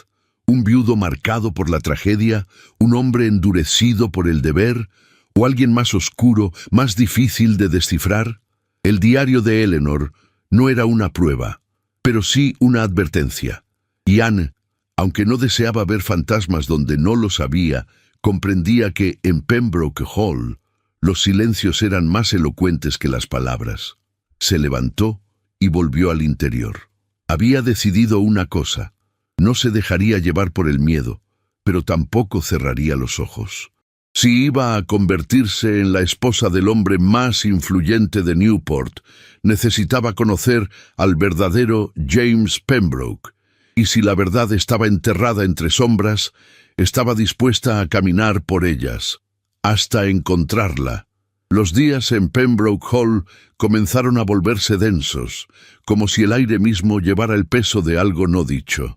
¿Un viudo marcado por la tragedia? ¿Un hombre endurecido por el deber? ¿O alguien más oscuro, más difícil de descifrar? El diario de Eleanor no era una prueba, pero sí una advertencia. Y Anne, aunque no deseaba ver fantasmas donde no los había, comprendía que en Pembroke Hall los silencios eran más elocuentes que las palabras. Se levantó y volvió al interior. Había decidido una cosa: no se dejaría llevar por el miedo, pero tampoco cerraría los ojos. Si iba a convertirse en la esposa del hombre más influyente de Newport, necesitaba conocer al verdadero James Pembroke, y si la verdad estaba enterrada entre sombras, estaba dispuesta a caminar por ellas, hasta encontrarla. Los días en Pembroke Hall comenzaron a volverse densos, como si el aire mismo llevara el peso de algo no dicho.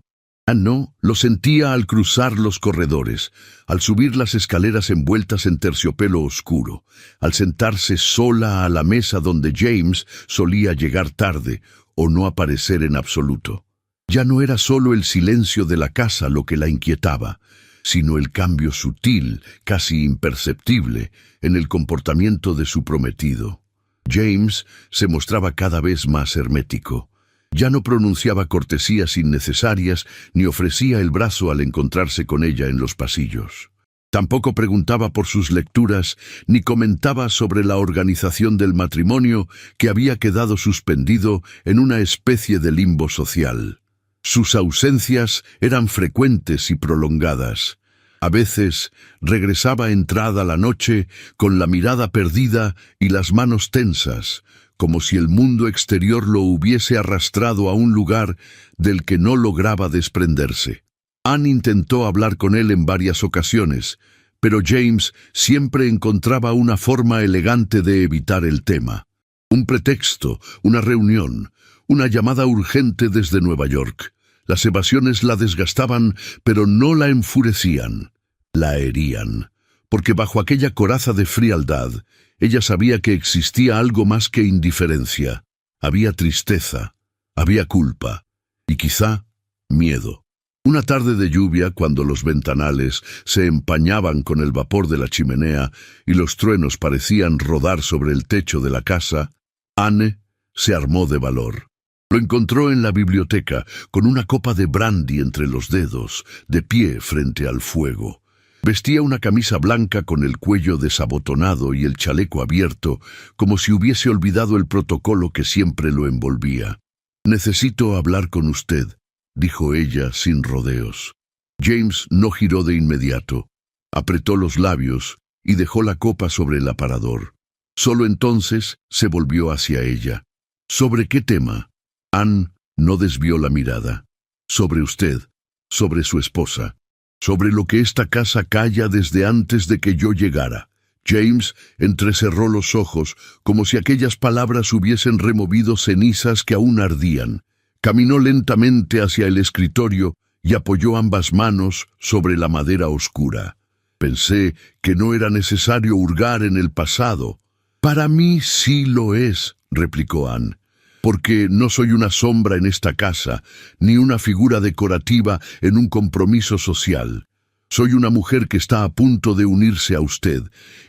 No, lo sentía al cruzar los corredores, al subir las escaleras envueltas en terciopelo oscuro, al sentarse sola a la mesa donde James solía llegar tarde o no aparecer en absoluto. Ya no era solo el silencio de la casa lo que la inquietaba, sino el cambio sutil, casi imperceptible, en el comportamiento de su prometido. James se mostraba cada vez más hermético. Ya no pronunciaba cortesías innecesarias ni ofrecía el brazo al encontrarse con ella en los pasillos. Tampoco preguntaba por sus lecturas ni comentaba sobre la organización del matrimonio que había quedado suspendido en una especie de limbo social. Sus ausencias eran frecuentes y prolongadas. A veces regresaba entrada la noche con la mirada perdida y las manos tensas, como si el mundo exterior lo hubiese arrastrado a un lugar del que no lograba desprenderse. Anne intentó hablar con él en varias ocasiones, pero James siempre encontraba una forma elegante de evitar el tema. Un pretexto, una reunión, una llamada urgente desde Nueva York. Las evasiones la desgastaban, pero no la enfurecían, la herían, porque bajo aquella coraza de frialdad, ella sabía que existía algo más que indiferencia. Había tristeza, había culpa y quizá miedo. Una tarde de lluvia, cuando los ventanales se empañaban con el vapor de la chimenea y los truenos parecían rodar sobre el techo de la casa, Anne se armó de valor. Lo encontró en la biblioteca, con una copa de brandy entre los dedos, de pie frente al fuego. Vestía una camisa blanca con el cuello desabotonado y el chaleco abierto, como si hubiese olvidado el protocolo que siempre lo envolvía. «Necesito hablar con usted», dijo ella sin rodeos. James no giró de inmediato. Apretó los labios y dejó la copa sobre el aparador. Solo entonces se volvió hacia ella. ¿Sobre qué tema? Anne no desvió la mirada. Sobre usted, sobre su esposa, sobre lo que esta casa calla desde antes de que yo llegara. James entrecerró los ojos, como si aquellas palabras hubiesen removido cenizas que aún ardían. Caminó lentamente hacia el escritorio y apoyó ambas manos sobre la madera oscura. Pensé que no era necesario hurgar en el pasado. Para mí sí lo es, replicó Anne, porque no soy una sombra en esta casa, ni una figura decorativa en un compromiso social. Soy una mujer que está a punto de unirse a usted,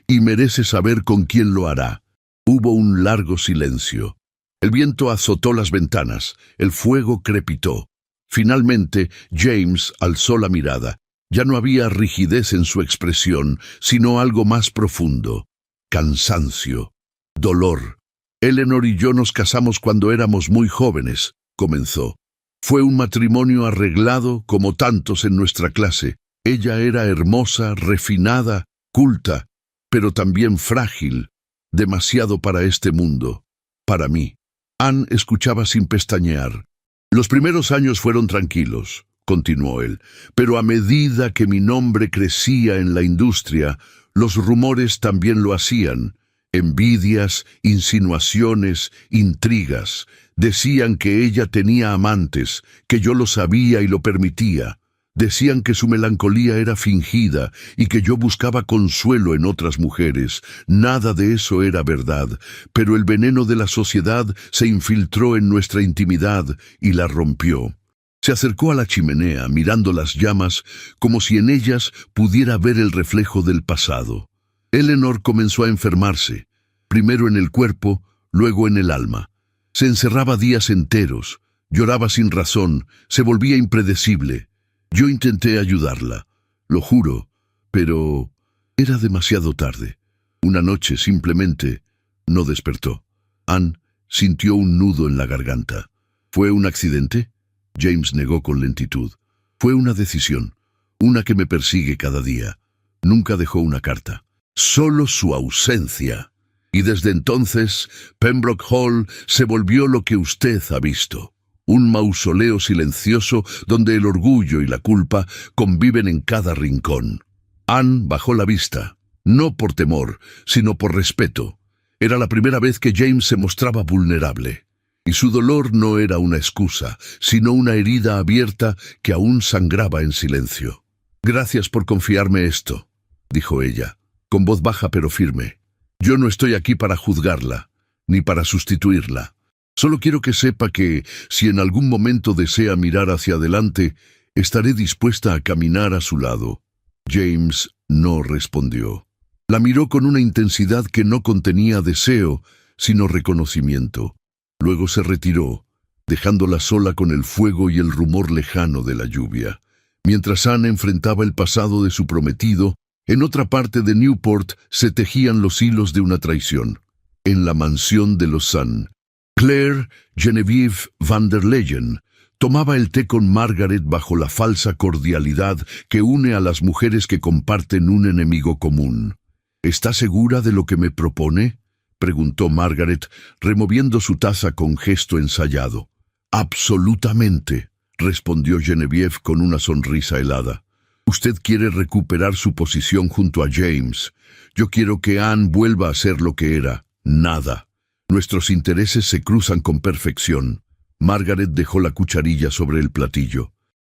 y merece saber con quién lo hará. Hubo un largo silencio. El viento azotó las ventanas, el fuego crepitó. Finalmente, James alzó la mirada. Ya no había rigidez en su expresión, sino algo más profundo. Cansancio. Dolor. Eleanor y yo nos casamos cuando éramos muy jóvenes, comenzó. Fue un matrimonio arreglado como tantos en nuestra clase. Ella era hermosa, refinada, culta, pero también frágil, demasiado para este mundo, para mí. Anne escuchaba sin pestañear. Los primeros años fueron tranquilos, continuó él, pero a medida que mi nombre crecía en la industria, los rumores también lo hacían. Envidias, insinuaciones, intrigas. Decían que ella tenía amantes, que yo lo sabía y lo permitía. Decían que su melancolía era fingida y que yo buscaba consuelo en otras mujeres. Nada de eso era verdad, pero el veneno de la sociedad se infiltró en nuestra intimidad y la rompió. Se acercó a la chimenea, mirando las llamas, como si en ellas pudiera ver el reflejo del pasado. Eleanor comenzó a enfermarse, primero en el cuerpo, luego en el alma. Se encerraba días enteros, lloraba sin razón, se volvía impredecible. Yo intenté ayudarla, lo juro, pero era demasiado tarde. Una noche simplemente no despertó. Anne sintió un nudo en la garganta. ¿Fue un accidente? James negó con lentitud. Fue una decisión, una que me persigue cada día. Nunca dejó una carta. Solo su ausencia. Y desde entonces, Pembroke Hall se volvió lo que usted ha visto. Un mausoleo silencioso donde el orgullo y la culpa conviven en cada rincón. Anne bajó la vista, no por temor, sino por respeto. Era la primera vez que James se mostraba vulnerable. Y su dolor no era una excusa, sino una herida abierta que aún sangraba en silencio. «Gracias por confiarme esto», dijo ella, con voz baja pero firme. «Yo no estoy aquí para juzgarla, ni para sustituirla. Solo quiero que sepa que, si en algún momento desea mirar hacia adelante, estaré dispuesta a caminar a su lado». James no respondió. La miró con una intensidad que no contenía deseo, sino reconocimiento. Luego se retiró, dejándola sola con el fuego y el rumor lejano de la lluvia. Mientras Anne enfrentaba el pasado de su prometido, en otra parte de Newport se tejían los hilos de una traición. En la mansión de los Sun, Claire Genevieve van der Leyen tomaba el té con Margaret bajo la falsa cordialidad que une a las mujeres que comparten un enemigo común. «¿Está segura de lo que me propone?», preguntó Margaret, removiendo su taza con gesto ensayado. «Absolutamente», respondió Genevieve con una sonrisa helada. «Usted quiere recuperar su posición junto a James. Yo quiero que Anne vuelva a ser lo que era, nada. Nuestros intereses se cruzan con perfección». Margaret dejó la cucharilla sobre el platillo.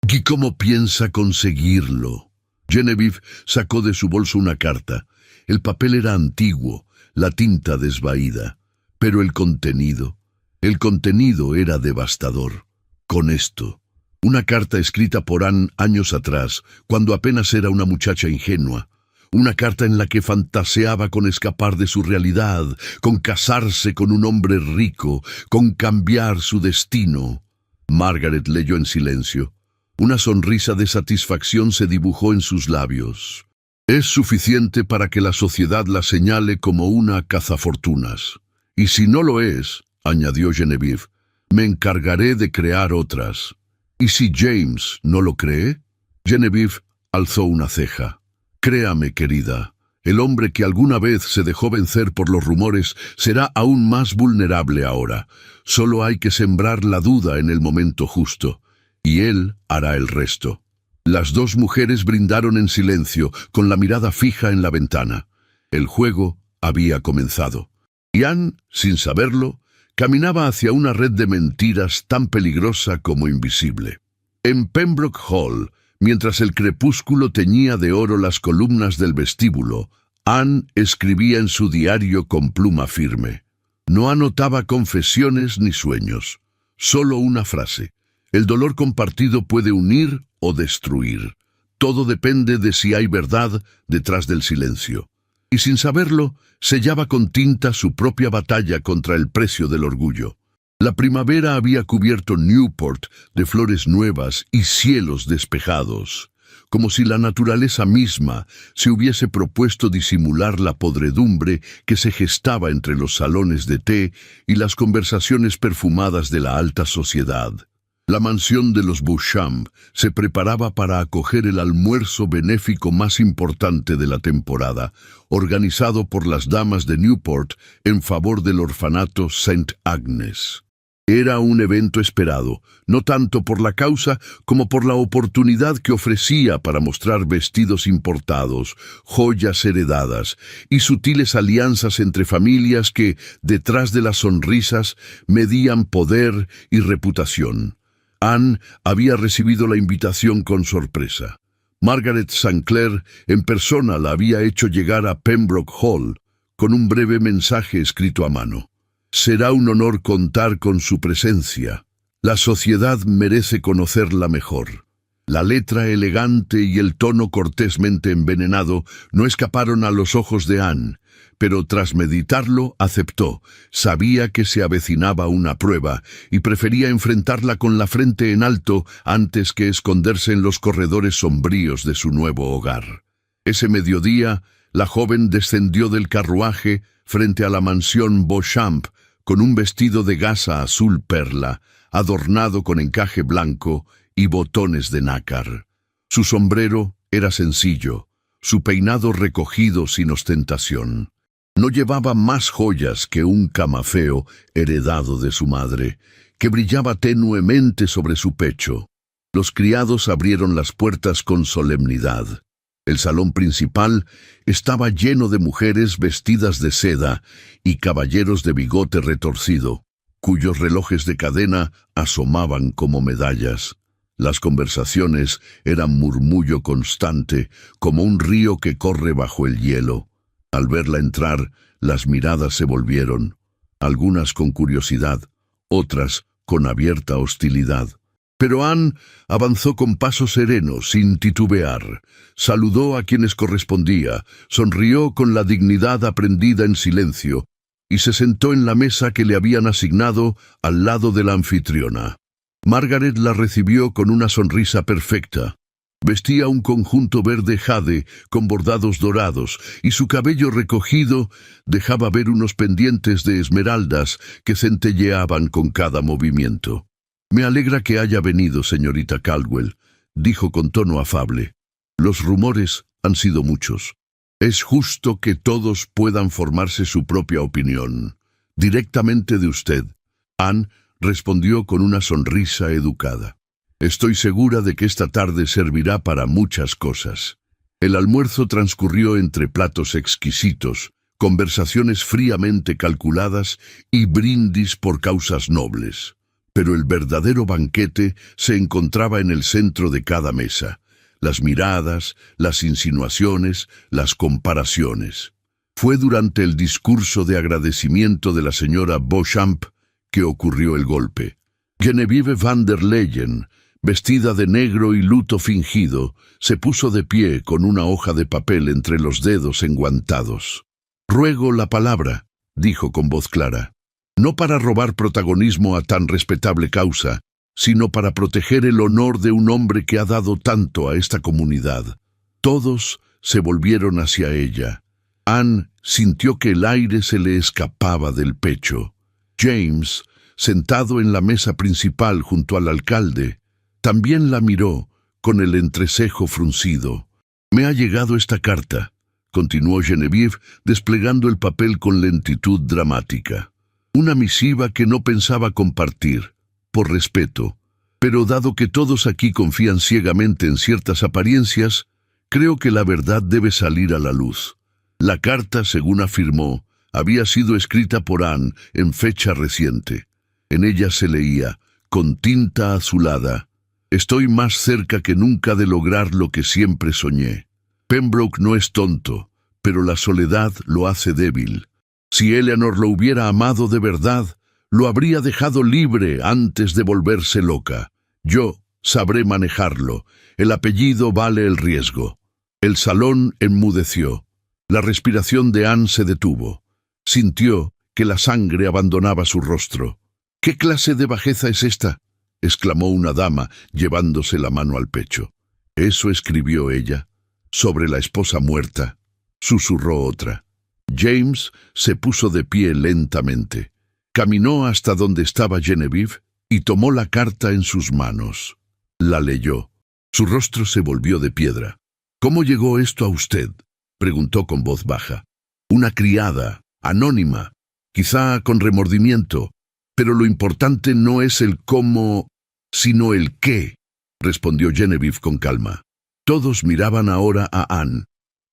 «¿Y cómo piensa conseguirlo?». Genevieve sacó de su bolso una carta. El papel era antiguo, la tinta desvaída, pero el contenido era devastador. Con esto, una carta escrita por Anne años atrás, cuando apenas era una muchacha ingenua. Una carta en la que fantaseaba con escapar de su realidad, con casarse con un hombre rico, con cambiar su destino. Margaret leyó en silencio. Una sonrisa de satisfacción se dibujó en sus labios. «Es suficiente para que la sociedad la señale como una cazafortunas. Y si no lo es», añadió Genevieve, «me encargaré de crear otras». «¿Y si James no lo cree?». Genevieve alzó una ceja. Créame, querida, el hombre que alguna vez se dejó vencer por los rumores será aún más vulnerable ahora. Solo hay que sembrar la duda en el momento justo, y él hará el resto. Las dos mujeres brindaron en silencio, con la mirada fija en la ventana. El juego había comenzado. Y Anne, sin saberlo, caminaba hacia una red de mentiras tan peligrosa como invisible. En Pembroke Hall, mientras el crepúsculo teñía de oro las columnas del vestíbulo, Anne escribía en su diario con pluma firme. No anotaba confesiones ni sueños, solo una frase. El dolor compartido puede unir o destruir. Todo depende de si hay verdad detrás del silencio. Y sin saberlo, sellaba con tinta su propia batalla contra el precio del orgullo. La primavera había cubierto Newport de flores nuevas y cielos despejados, como si la naturaleza misma se hubiese propuesto disimular la podredumbre que se gestaba entre los salones de té y las conversaciones perfumadas de la alta sociedad. La mansión de los Beauchamp se preparaba para acoger el almuerzo benéfico más importante de la temporada, organizado por las damas de Newport en favor del orfanato St. Agnes. Era un evento esperado, no tanto por la causa como por la oportunidad que ofrecía para mostrar vestidos importados, joyas heredadas y sutiles alianzas entre familias que, detrás de las sonrisas, medían poder y reputación. Anne había recibido la invitación con sorpresa. Margaret St. Clair en persona la había hecho llegar a Pembroke Hall con un breve mensaje escrito a mano. Será un honor contar con su presencia. La sociedad merece conocerla mejor. La letra elegante y el tono cortésmente envenenado no escaparon a los ojos de Anne, pero tras meditarlo aceptó. Sabía que se avecinaba una prueba y prefería enfrentarla con la frente en alto antes que esconderse en los corredores sombríos de su nuevo hogar. Ese mediodía, la joven descendió del carruaje frente a la mansión Beauchamp con un vestido de gasa azul perla, adornado con encaje blanco y botones de nácar. Su sombrero era sencillo, su peinado recogido sin ostentación. No llevaba más joyas que un camafeo heredado de su madre, que brillaba tenuemente sobre su pecho. Los criados abrieron las puertas con solemnidad. El salón principal estaba lleno de mujeres vestidas de seda y caballeros de bigote retorcido, cuyos relojes de cadena asomaban como medallas. Las conversaciones eran murmullo constante, como un río que corre bajo el hielo. Al verla entrar, las miradas se volvieron, algunas con curiosidad, otras con abierta hostilidad. Pero Anne avanzó con paso sereno, sin titubear. Saludó a quienes correspondía, sonrió con la dignidad aprendida en silencio y se sentó en la mesa que le habían asignado al lado de la anfitriona. Margaret la recibió con una sonrisa perfecta. Vestía un conjunto verde jade con bordados dorados y su cabello recogido dejaba ver unos pendientes de esmeraldas que centelleaban con cada movimiento. «Me alegra que haya venido, señorita Caldwell», dijo con tono afable. «Los rumores han sido muchos. Es justo que todos puedan formarse su propia opinión. Directamente de usted». Anne respondió con una sonrisa educada. «Estoy segura de que esta tarde servirá para muchas cosas». El almuerzo transcurrió entre platos exquisitos, conversaciones fríamente calculadas y brindis por causas nobles. Pero el verdadero banquete se encontraba en el centro de cada mesa. Las miradas, las insinuaciones, las comparaciones. Fue durante el discurso de agradecimiento de la señora Beauchamp que ocurrió el golpe. Genevieve van der Leyen, vestida de negro y luto fingido, se puso de pie con una hoja de papel entre los dedos enguantados. «Ruego la palabra», dijo con voz clara. «No para robar protagonismo a tan respetable causa, sino para proteger el honor de un hombre que ha dado tanto a esta comunidad». Todos se volvieron hacia ella. Anne sintió que el aire se le escapaba del pecho. James, sentado en la mesa principal junto al alcalde, también la miró con el entrecejo fruncido. Me ha llegado esta carta, continuó Genevieve, desplegando el papel con lentitud dramática. Una misiva que no pensaba compartir, por respeto. Pero dado que todos aquí confían ciegamente en ciertas apariencias, creo que la verdad debe salir a la luz. La carta, según afirmó, había sido escrita por Anne en fecha reciente. En ella se leía, con tinta azulada: «Estoy más cerca que nunca de lograr lo que siempre soñé. Pembroke no es tonto, pero la soledad lo hace débil. Si Eleanor lo hubiera amado de verdad, lo habría dejado libre antes de volverse loca. Yo sabré manejarlo. El apellido vale el riesgo». El salón enmudeció. La respiración de Anne se detuvo. Sintió que la sangre abandonaba su rostro. «¿Qué clase de bajeza es esta?», exclamó una dama, llevándose la mano al pecho. «Eso escribió ella, sobre la esposa muerta», susurró otra. James se puso de pie lentamente. Caminó hasta donde estaba Genevieve y tomó la carta en sus manos. La leyó. Su rostro se volvió de piedra. «¿Cómo llegó esto a usted?», preguntó con voz baja. «Una criada, anónima, quizá con remordimiento, pero lo importante no es el cómo, sino el qué», respondió Genevieve con calma. Todos miraban ahora a Anne.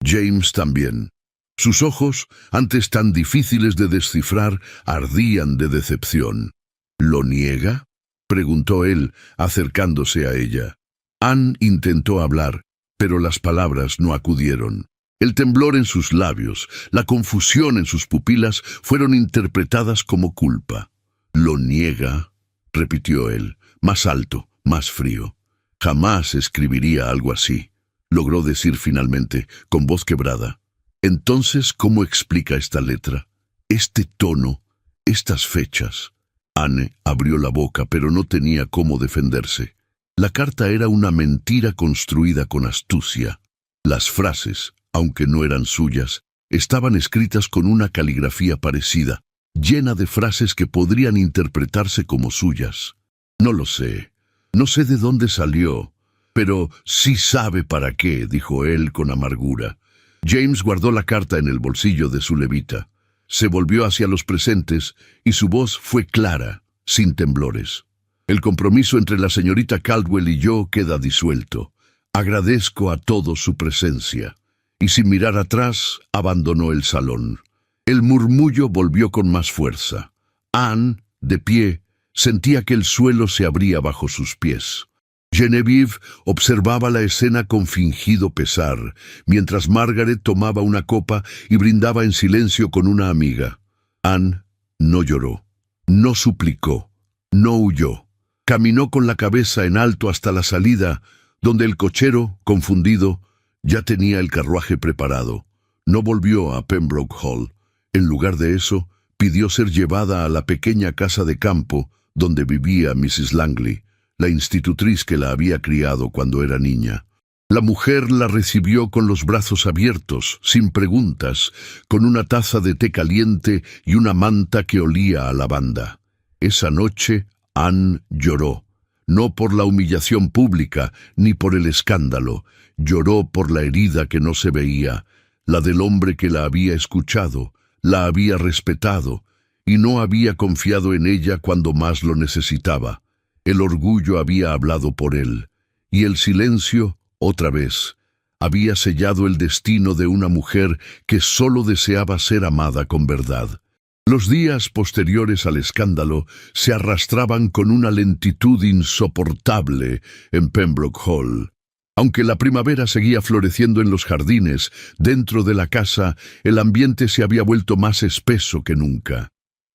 James también. Sus ojos, antes tan difíciles de descifrar, ardían de decepción. «¿Lo niega?», preguntó él, acercándose a ella. Anne intentó hablar, pero las palabras no acudieron. El temblor en sus labios, la confusión en sus pupilas fueron interpretadas como culpa. «¿Lo niega?», repitió él, más alto, más frío. «Jamás escribiría algo así», logró decir finalmente, con voz quebrada. «Entonces, ¿cómo explica esta letra? Este tono, estas fechas?» Anne abrió la boca, pero no tenía cómo defenderse. La carta era una mentira construida con astucia. Las frases, aunque no eran suyas, estaban escritas con una caligrafía parecida, llena de frases que podrían interpretarse como suyas. «No lo sé. No sé de dónde salió, pero sí sabe para qué», dijo él con amargura. James guardó la carta en el bolsillo de su levita. Se volvió hacia los presentes y su voz fue clara, sin temblores. «El compromiso entre la señorita Caldwell y yo queda disuelto. Agradezco a todos su presencia». Y sin mirar atrás, abandonó el salón. El murmullo volvió con más fuerza. Anne, de pie, sentía que el suelo se abría bajo sus pies. Genevieve observaba la escena con fingido pesar, mientras Margaret tomaba una copa y brindaba en silencio con una amiga. Anne no lloró, no suplicó, no huyó. Caminó con la cabeza en alto hasta la salida, donde el cochero, confundido, ya tenía el carruaje preparado. No volvió a Pembroke Hall. En lugar de eso, pidió ser llevada a la pequeña casa de campo donde vivía Mrs. Langley, la institutriz que la había criado cuando era niña. La mujer la recibió con los brazos abiertos, sin preguntas, con una taza de té caliente y una manta que olía a lavanda. Esa noche, Anne lloró. No por la humillación pública, ni por el escándalo. Lloró por la herida que no se veía, la del hombre que la había escuchado, la había respetado, y no había confiado en ella cuando más lo necesitaba. El orgullo había hablado por él, y el silencio, otra vez, había sellado el destino de una mujer que solo deseaba ser amada con verdad. Los días posteriores al escándalo se arrastraban con una lentitud insoportable en Pembroke Hall. Aunque la primavera seguía floreciendo en los jardines, dentro de la casa el ambiente se había vuelto más espeso que nunca.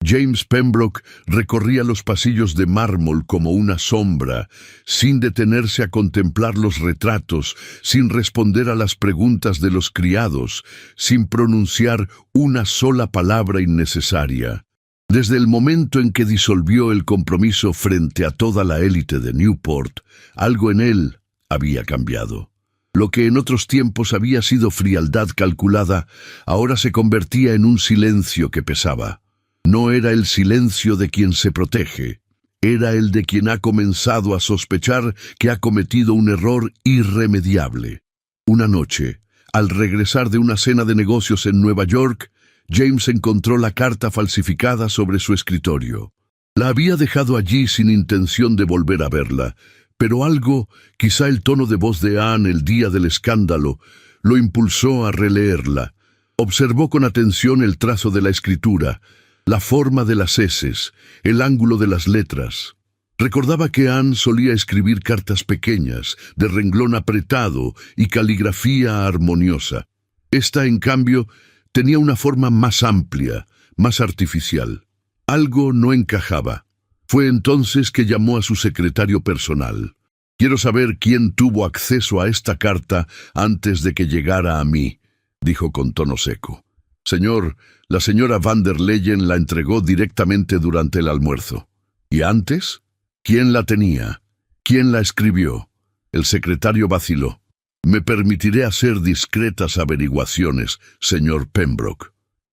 James Pembroke recorría los pasillos de mármol como una sombra, sin detenerse a contemplar los retratos, sin responder a las preguntas de los criados, sin pronunciar una sola palabra innecesaria. Desde el momento en que disolvió el compromiso frente a toda la élite de Newport, algo en él había cambiado. Lo que en otros tiempos había sido frialdad calculada, ahora se convertía en un silencio que pesaba. No era el silencio de quien se protege, era el de quien ha comenzado a sospechar que ha cometido un error irremediable. Una noche, al regresar de una cena de negocios en Nueva York, James encontró la carta falsificada sobre su escritorio. La había dejado allí sin intención de volver a verla, pero algo, quizá el tono de voz de Anne el día del escándalo, lo impulsó a releerla. Observó con atención el trazo de la escritura, la forma de las eses, el ángulo de las letras. Recordaba que Anne solía escribir cartas pequeñas, de renglón apretado y caligrafía armoniosa. Esta, en cambio, tenía una forma más amplia, más artificial. Algo no encajaba. Fue entonces que llamó a su secretario personal. «Quiero saber quién tuvo acceso a esta carta antes de que llegara a mí», dijo con tono seco. «Señor, la señora van der Leyen la entregó directamente durante el almuerzo». «¿Y antes? ¿Quién la tenía? ¿Quién la escribió?» El secretario vaciló. «Me permitiré hacer discretas averiguaciones, señor Pembroke».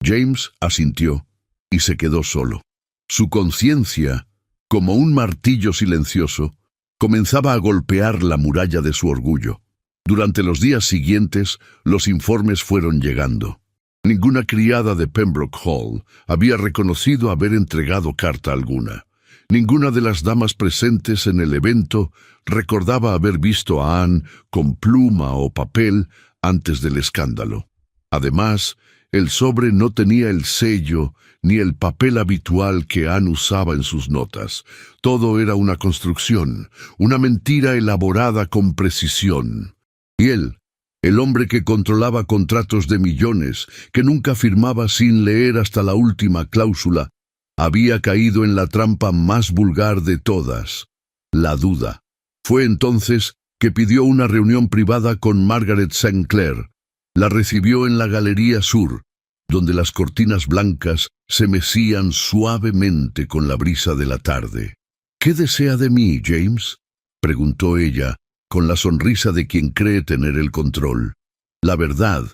James asintió y se quedó solo. Su conciencia, como un martillo silencioso, comenzaba a golpear la muralla de su orgullo. Durante los días siguientes, los informes fueron llegando. Ninguna criada de Pembroke Hall había reconocido haber entregado carta alguna. Ninguna de las damas presentes en el evento recordaba haber visto a Anne con pluma o papel antes del escándalo. Además, el sobre no tenía el sello ni el papel habitual que Anne usaba en sus notas. Todo era una construcción, una mentira elaborada con precisión. Y él, el hombre que controlaba contratos de millones, que nunca firmaba sin leer hasta la última cláusula, había caído en la trampa más vulgar de todas, la duda. Fue entonces que pidió una reunión privada con Margaret St. Clair. La recibió en la Galería Sur, donde las cortinas blancas se mecían suavemente con la brisa de la tarde. «¿Qué desea de mí, James?», preguntó ella, con la sonrisa de quien cree tener el control. «La verdad».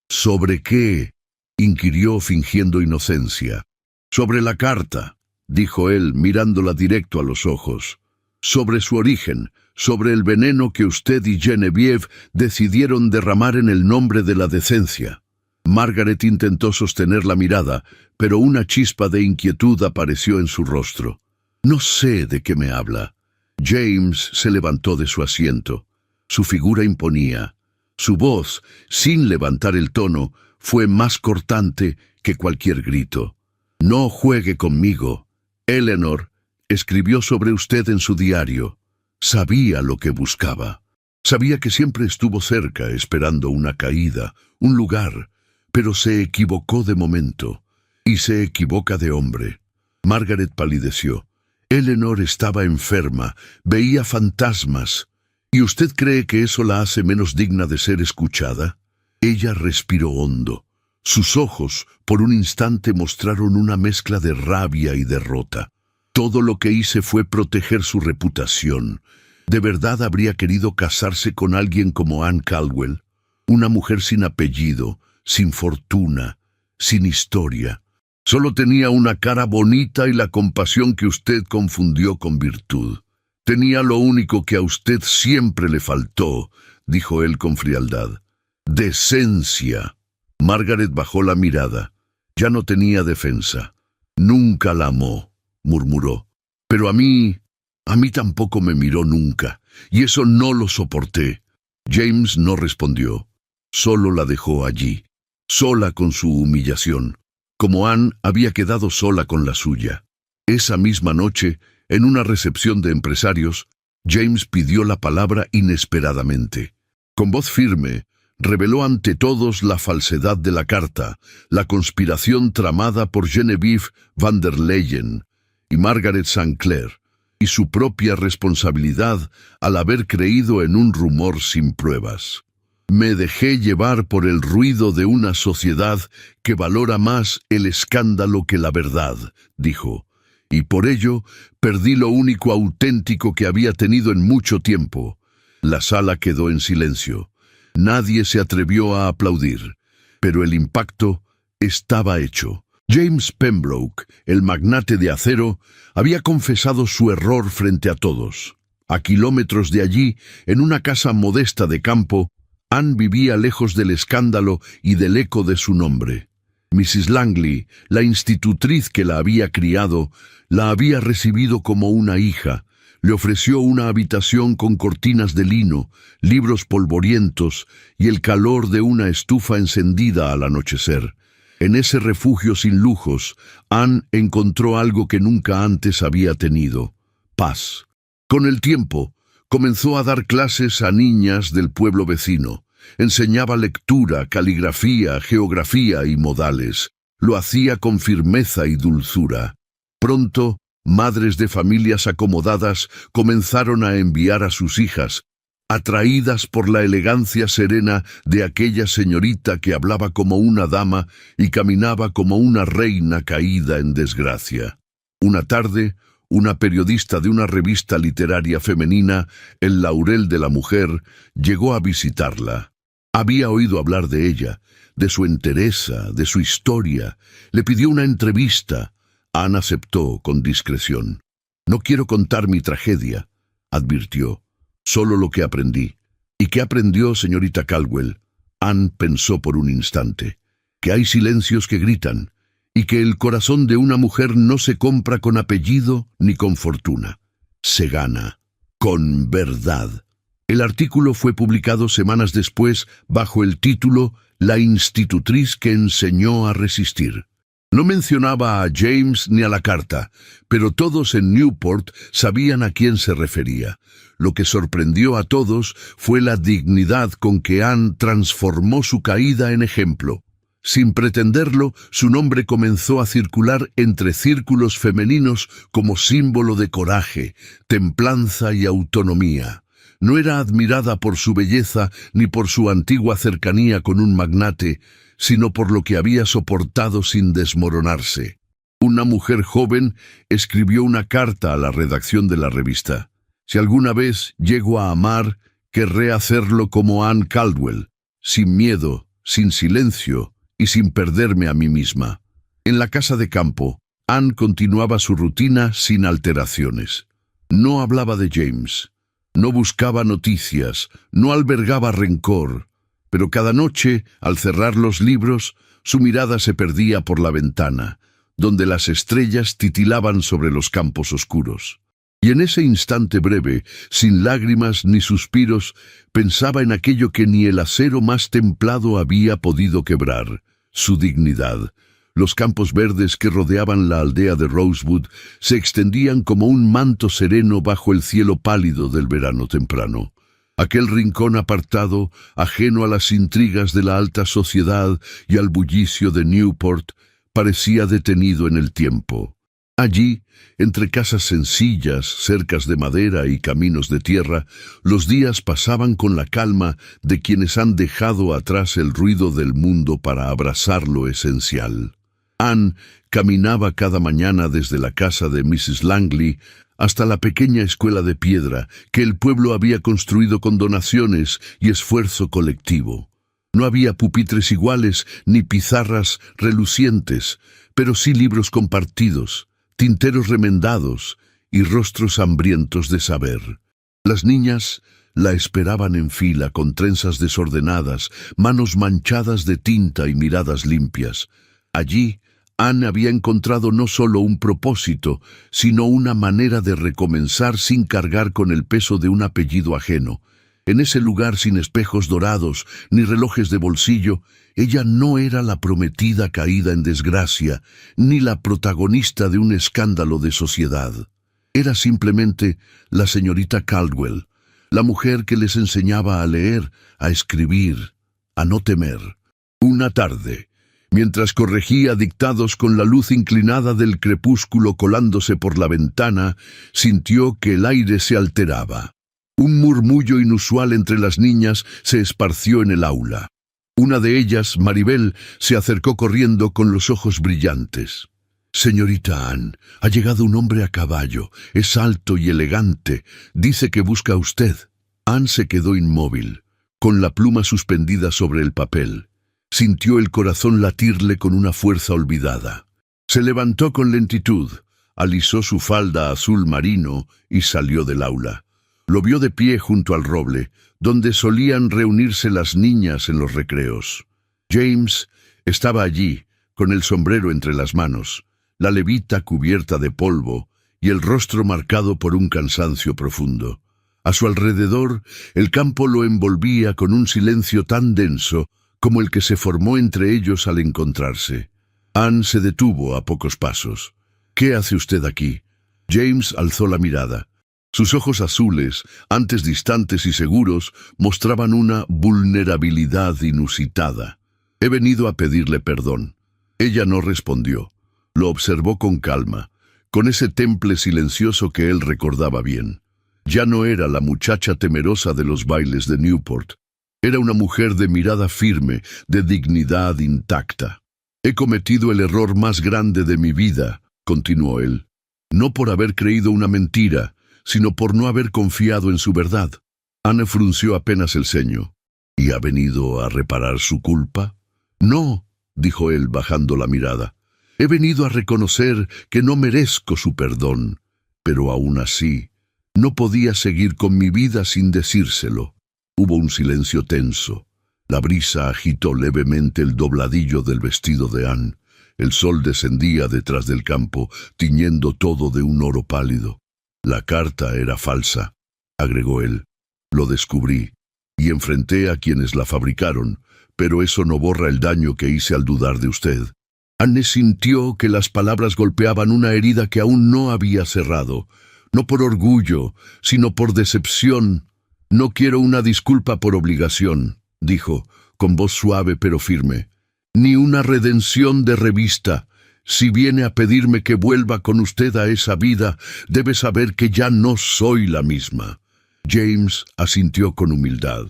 «¿Sobre qué?», inquirió fingiendo inocencia. «Sobre la carta», dijo él, mirándola directo a los ojos. «Sobre su origen, sobre el veneno que usted y Genevieve decidieron derramar en el nombre de la decencia». Margaret intentó sostener la mirada, pero una chispa de inquietud apareció en su rostro. «No sé de qué me habla». James se levantó de su asiento. Su figura imponía. Su voz, sin levantar el tono, fue más cortante que cualquier grito. «No juegue conmigo. Eleanor escribió sobre usted en su diario. Sabía lo que buscaba. Sabía que siempre estuvo cerca, esperando una caída, un lugar, pero se equivocó de momento, y se equivoca de hombre». Margaret palideció. «Eleanor estaba enferma, veía fantasmas. ¿Y usted cree que eso la hace menos digna de ser escuchada?» Ella respiró hondo. Sus ojos, por un instante, mostraron una mezcla de rabia y derrota. «Todo lo que hice fue proteger su reputación. ¿De verdad habría querido casarse con alguien como Anne Caldwell? Una mujer sin apellido, sin fortuna, sin historia. Solo tenía una cara bonita y la compasión que usted confundió con virtud. Tenía lo único que a usted siempre le faltó», dijo él con frialdad. «Decencia». Margaret bajó la mirada. Ya no tenía defensa. «Nunca la amó», murmuró. «Pero a mí tampoco me miró nunca, y eso no lo soporté». James no respondió. Solo la dejó allí, sola con su humillación, como Anne había quedado sola con la suya. Esa misma noche, en una recepción de empresarios, James pidió la palabra inesperadamente. Con voz firme, reveló ante todos la falsedad de la carta, la conspiración tramada por Genevieve van der Leyen y Margaret St. Clair, y su propia responsabilidad al haber creído en un rumor sin pruebas. «Me dejé llevar por el ruido de una sociedad que valora más el escándalo que la verdad», dijo, «y por ello perdí lo único auténtico que había tenido en mucho tiempo». La sala quedó en silencio. Nadie se atrevió a aplaudir, pero el impacto estaba hecho. James Pembroke, el magnate de acero, había confesado su error frente a todos. A kilómetros de allí, en una casa modesta de campo, Anne vivía lejos del escándalo y del eco de su nombre. Mrs. Langley, la institutriz que la había criado, la había recibido como una hija. Le ofreció una habitación con cortinas de lino, libros polvorientos y el calor de una estufa encendida al anochecer. En ese refugio sin lujos, Anne encontró algo que nunca antes había tenido: paz. Con el tiempo, comenzó a dar clases a niñas del pueblo vecino. Enseñaba lectura, caligrafía, geografía y modales. Lo hacía con firmeza y dulzura. Pronto, madres de familias acomodadas comenzaron a enviar a sus hijas, atraídas por la elegancia serena de aquella señorita que hablaba como una dama y caminaba como una reina caída en desgracia. Una tarde, una periodista de una revista literaria femenina, El Laurel de la Mujer, llegó a visitarla. Había oído hablar de ella, de su entereza, de su historia. Le pidió una entrevista. Anne aceptó con discreción. «No quiero contar mi tragedia», advirtió. «Solo lo que aprendí». «¿Y qué aprendió, señorita Caldwell?». Anne pensó por un instante. «Que hay silencios que gritan, y que el corazón de una mujer no se compra con apellido ni con fortuna. Se gana con verdad». El artículo fue publicado semanas después bajo el título «La institutriz que enseñó a resistir». No mencionaba a James ni a la carta, pero todos en Newport sabían a quién se refería. Lo que sorprendió a todos fue la dignidad con que Anne transformó su caída en ejemplo. Sin pretenderlo, su nombre comenzó a circular entre círculos femeninos como símbolo de coraje, templanza y autonomía. No era admirada por su belleza ni por su antigua cercanía con un magnate, sino por lo que había soportado sin desmoronarse. Una mujer joven escribió una carta a la redacción de la revista. «Si alguna vez llego a amar, querré hacerlo como Anne Caldwell, sin miedo, sin silencio y sin perderme a mí misma». En la casa de campo, Anne continuaba su rutina sin alteraciones. No hablaba de James. No buscaba noticias, no albergaba rencor, pero cada noche, al cerrar los libros, su mirada se perdía por la ventana, donde las estrellas titilaban sobre los campos oscuros. Y en ese instante breve, sin lágrimas ni suspiros, pensaba en aquello que ni el acero más templado había podido quebrar: su dignidad. Los campos verdes que rodeaban la aldea de Rosewood se extendían como un manto sereno bajo el cielo pálido del verano temprano. Aquel rincón apartado, ajeno a las intrigas de la alta sociedad y al bullicio de Newport, parecía detenido en el tiempo. Allí, entre casas sencillas, cercas de madera y caminos de tierra, los días pasaban con la calma de quienes han dejado atrás el ruido del mundo para abrazar lo esencial. Anne caminaba cada mañana desde la casa de Mrs. Langley hasta la pequeña escuela de piedra que el pueblo había construido con donaciones y esfuerzo colectivo. No había pupitres iguales ni pizarras relucientes, pero sí libros compartidos, tinteros remendados y rostros hambrientos de saber. Las niñas la esperaban en fila con trenzas desordenadas, manos manchadas de tinta y miradas limpias. Allí, Anne había encontrado no solo un propósito, sino una manera de recomenzar sin cargar con el peso de un apellido ajeno. En ese lugar sin espejos dorados ni relojes de bolsillo, ella no era la prometida caída en desgracia, ni la protagonista de un escándalo de sociedad. Era simplemente la señorita Caldwell, la mujer que les enseñaba a leer, a escribir, a no temer. Una tarde, mientras corregía dictados con la luz inclinada del crepúsculo colándose por la ventana, sintió que el aire se alteraba. Un murmullo inusual entre las niñas se esparció en el aula. Una de ellas, Maribel, se acercó corriendo con los ojos brillantes. «Señorita Anne, ha llegado un hombre a caballo. Es alto y elegante. Dice que busca a usted». Anne se quedó inmóvil, con la pluma suspendida sobre el papel. Sintió el corazón latirle con una fuerza olvidada. Se levantó con lentitud, alisó su falda azul marino y salió del aula. Lo vio de pie junto al roble, donde solían reunirse las niñas en los recreos. James estaba allí, con el sombrero entre las manos, la levita cubierta de polvo y el rostro marcado por un cansancio profundo. A su alrededor, el campo lo envolvía con un silencio tan denso como el que se formó entre ellos al encontrarse. Anne se detuvo a pocos pasos. «¿Qué hace usted aquí?» James alzó la mirada. Sus ojos azules, antes distantes y seguros, mostraban una vulnerabilidad inusitada. «He venido a pedirle perdón». Ella no respondió. Lo observó con calma, con ese temple silencioso que él recordaba bien. Ya no era la muchacha temerosa de los bailes de Newport. Era una mujer de mirada firme, de dignidad intacta. «He cometido el error más grande de mi vida», continuó él. «No por haber creído una mentira, sino por no haber confiado en su verdad». Anne frunció apenas el ceño. «¿Y ha venido a reparar su culpa?» «No», dijo él bajando la mirada. «He venido a reconocer que no merezco su perdón, pero aún así no podía seguir con mi vida sin decírselo». Hubo un silencio tenso. La brisa agitó levemente el dobladillo del vestido de Anne. El sol descendía detrás del campo, tiñendo todo de un oro pálido. «La carta era falsa», agregó él. «Lo descubrí y enfrenté a quienes la fabricaron, pero eso no borra el daño que hice al dudar de usted». Anne sintió que las palabras golpeaban una herida que aún no había cerrado. No por orgullo, sino por decepción. «No quiero una disculpa por obligación», dijo, con voz suave pero firme. «Ni una redención de revista. Si viene a pedirme que vuelva con usted a esa vida, debe saber que ya no soy la misma». James asintió con humildad.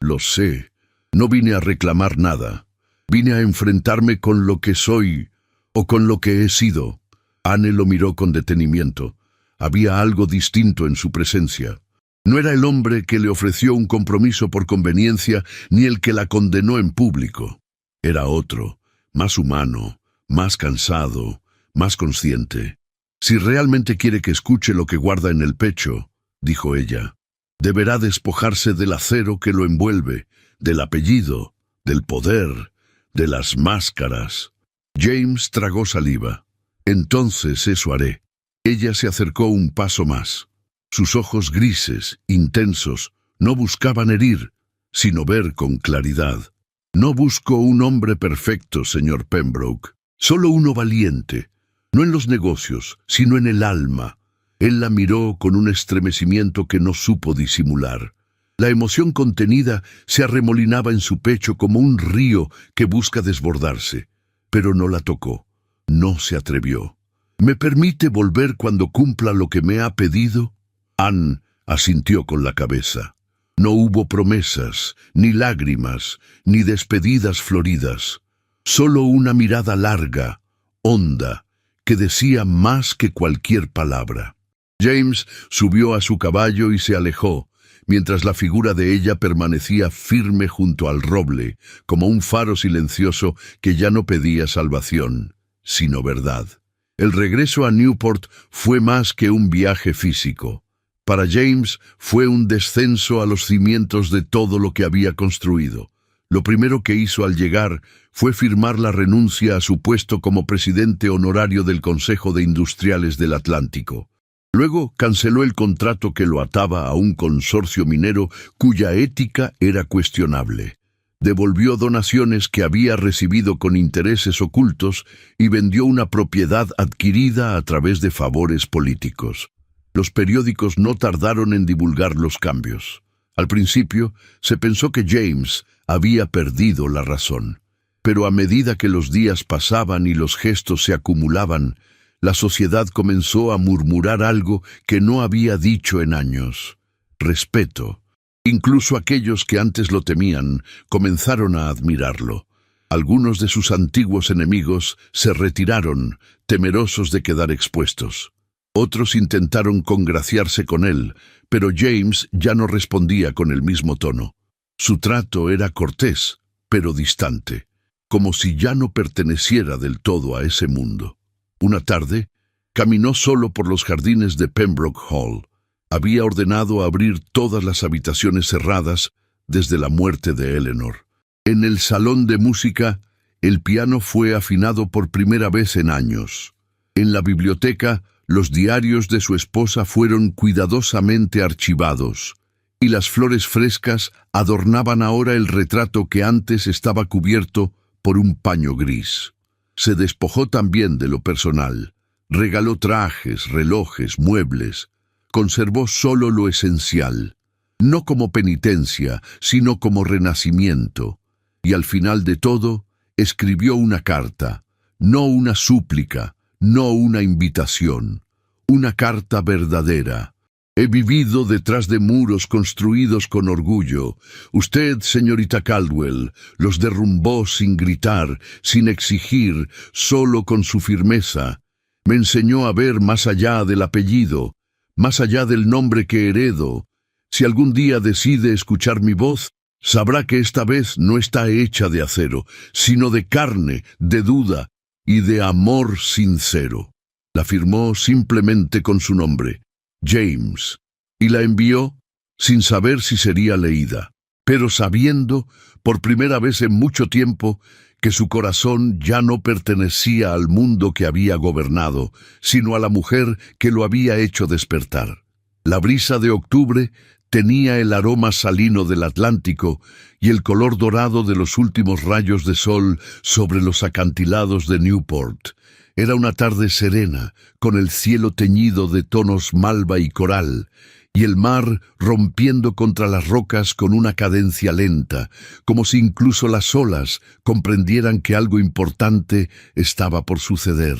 «Lo sé. No vine a reclamar nada. Vine a enfrentarme con lo que soy, o con lo que he sido». Anne lo miró con detenimiento. Había algo distinto en su presencia. No era el hombre que le ofreció un compromiso por conveniencia, ni el que la condenó en público. Era otro, más humano, más cansado, más consciente. «Si realmente quiere que escuche lo que guarda en el pecho», dijo ella, «deberá despojarse del acero que lo envuelve, del apellido, del poder, de las máscaras». James tragó saliva. «Entonces eso haré». Ella se acercó un paso más. Sus ojos grises, intensos, no buscaban herir, sino ver con claridad. «No busco un hombre perfecto, señor Pembroke, solo uno valiente, no en los negocios, sino en el alma». Él la miró con un estremecimiento que no supo disimular. La emoción contenida se arremolinaba en su pecho como un río que busca desbordarse, pero no la tocó, no se atrevió. «¿Me permite volver cuando cumpla lo que me ha pedido?» Anne asintió con la cabeza. No hubo promesas, ni lágrimas, ni despedidas floridas. Solo una mirada larga, honda, que decía más que cualquier palabra. James subió a su caballo y se alejó, mientras la figura de ella permanecía firme junto al roble, como un faro silencioso que ya no pedía salvación, sino verdad. El regreso a Newport fue más que un viaje físico. Para James fue un descenso a los cimientos de todo lo que había construido. Lo primero que hizo al llegar fue firmar la renuncia a su puesto como presidente honorario del Consejo de Industriales del Atlántico. Luego canceló el contrato que lo ataba a un consorcio minero cuya ética era cuestionable. Devolvió donaciones que había recibido con intereses ocultos y vendió una propiedad adquirida a través de favores políticos. Los periódicos no tardaron en divulgar los cambios. Al principio, se pensó que James había perdido la razón. Pero a medida que los días pasaban y los gestos se acumulaban, la sociedad comenzó a murmurar algo que no había dicho en años: respeto. Incluso aquellos que antes lo temían comenzaron a admirarlo. Algunos de sus antiguos enemigos se retiraron, temerosos de quedar expuestos. Otros intentaron congraciarse con él, pero James ya no respondía con el mismo tono. Su trato era cortés, pero distante, como si ya no perteneciera del todo a ese mundo. Una tarde, caminó solo por los jardines de Pembroke Hall. Había ordenado abrir todas las habitaciones cerradas desde la muerte de Eleanor. En el salón de música, el piano fue afinado por primera vez en años. En la biblioteca, los diarios de su esposa fueron cuidadosamente archivados, y las flores frescas adornaban ahora el retrato que antes estaba cubierto por un paño gris. Se despojó también de lo personal. Regaló trajes, relojes, muebles. Conservó solo lo esencial, no como penitencia, sino como renacimiento. Y al final de todo, escribió una carta, no una súplica, no una invitación, una carta verdadera. He vivido detrás de muros construidos con orgullo. Usted, señorita Caldwell, los derrumbó sin gritar, sin exigir, solo con su firmeza. Me enseñó a ver más allá del apellido, más allá del nombre que heredo. Si algún día decide escuchar mi voz, sabrá que esta vez no está hecha de acero, sino de carne, de duda y de amor sincero. La firmó simplemente con su nombre, James, y la envió sin saber si sería leída, pero sabiendo, por primera vez en mucho tiempo, que su corazón ya no pertenecía al mundo que había gobernado, sino a la mujer que lo había hecho despertar. La brisa de octubre tenía el aroma salino del Atlántico y el color dorado de los últimos rayos de sol sobre los acantilados de Newport. Era una tarde serena, con el cielo teñido de tonos malva y coral, y el mar rompiendo contra las rocas con una cadencia lenta, como si incluso las olas comprendieran que algo importante estaba por suceder.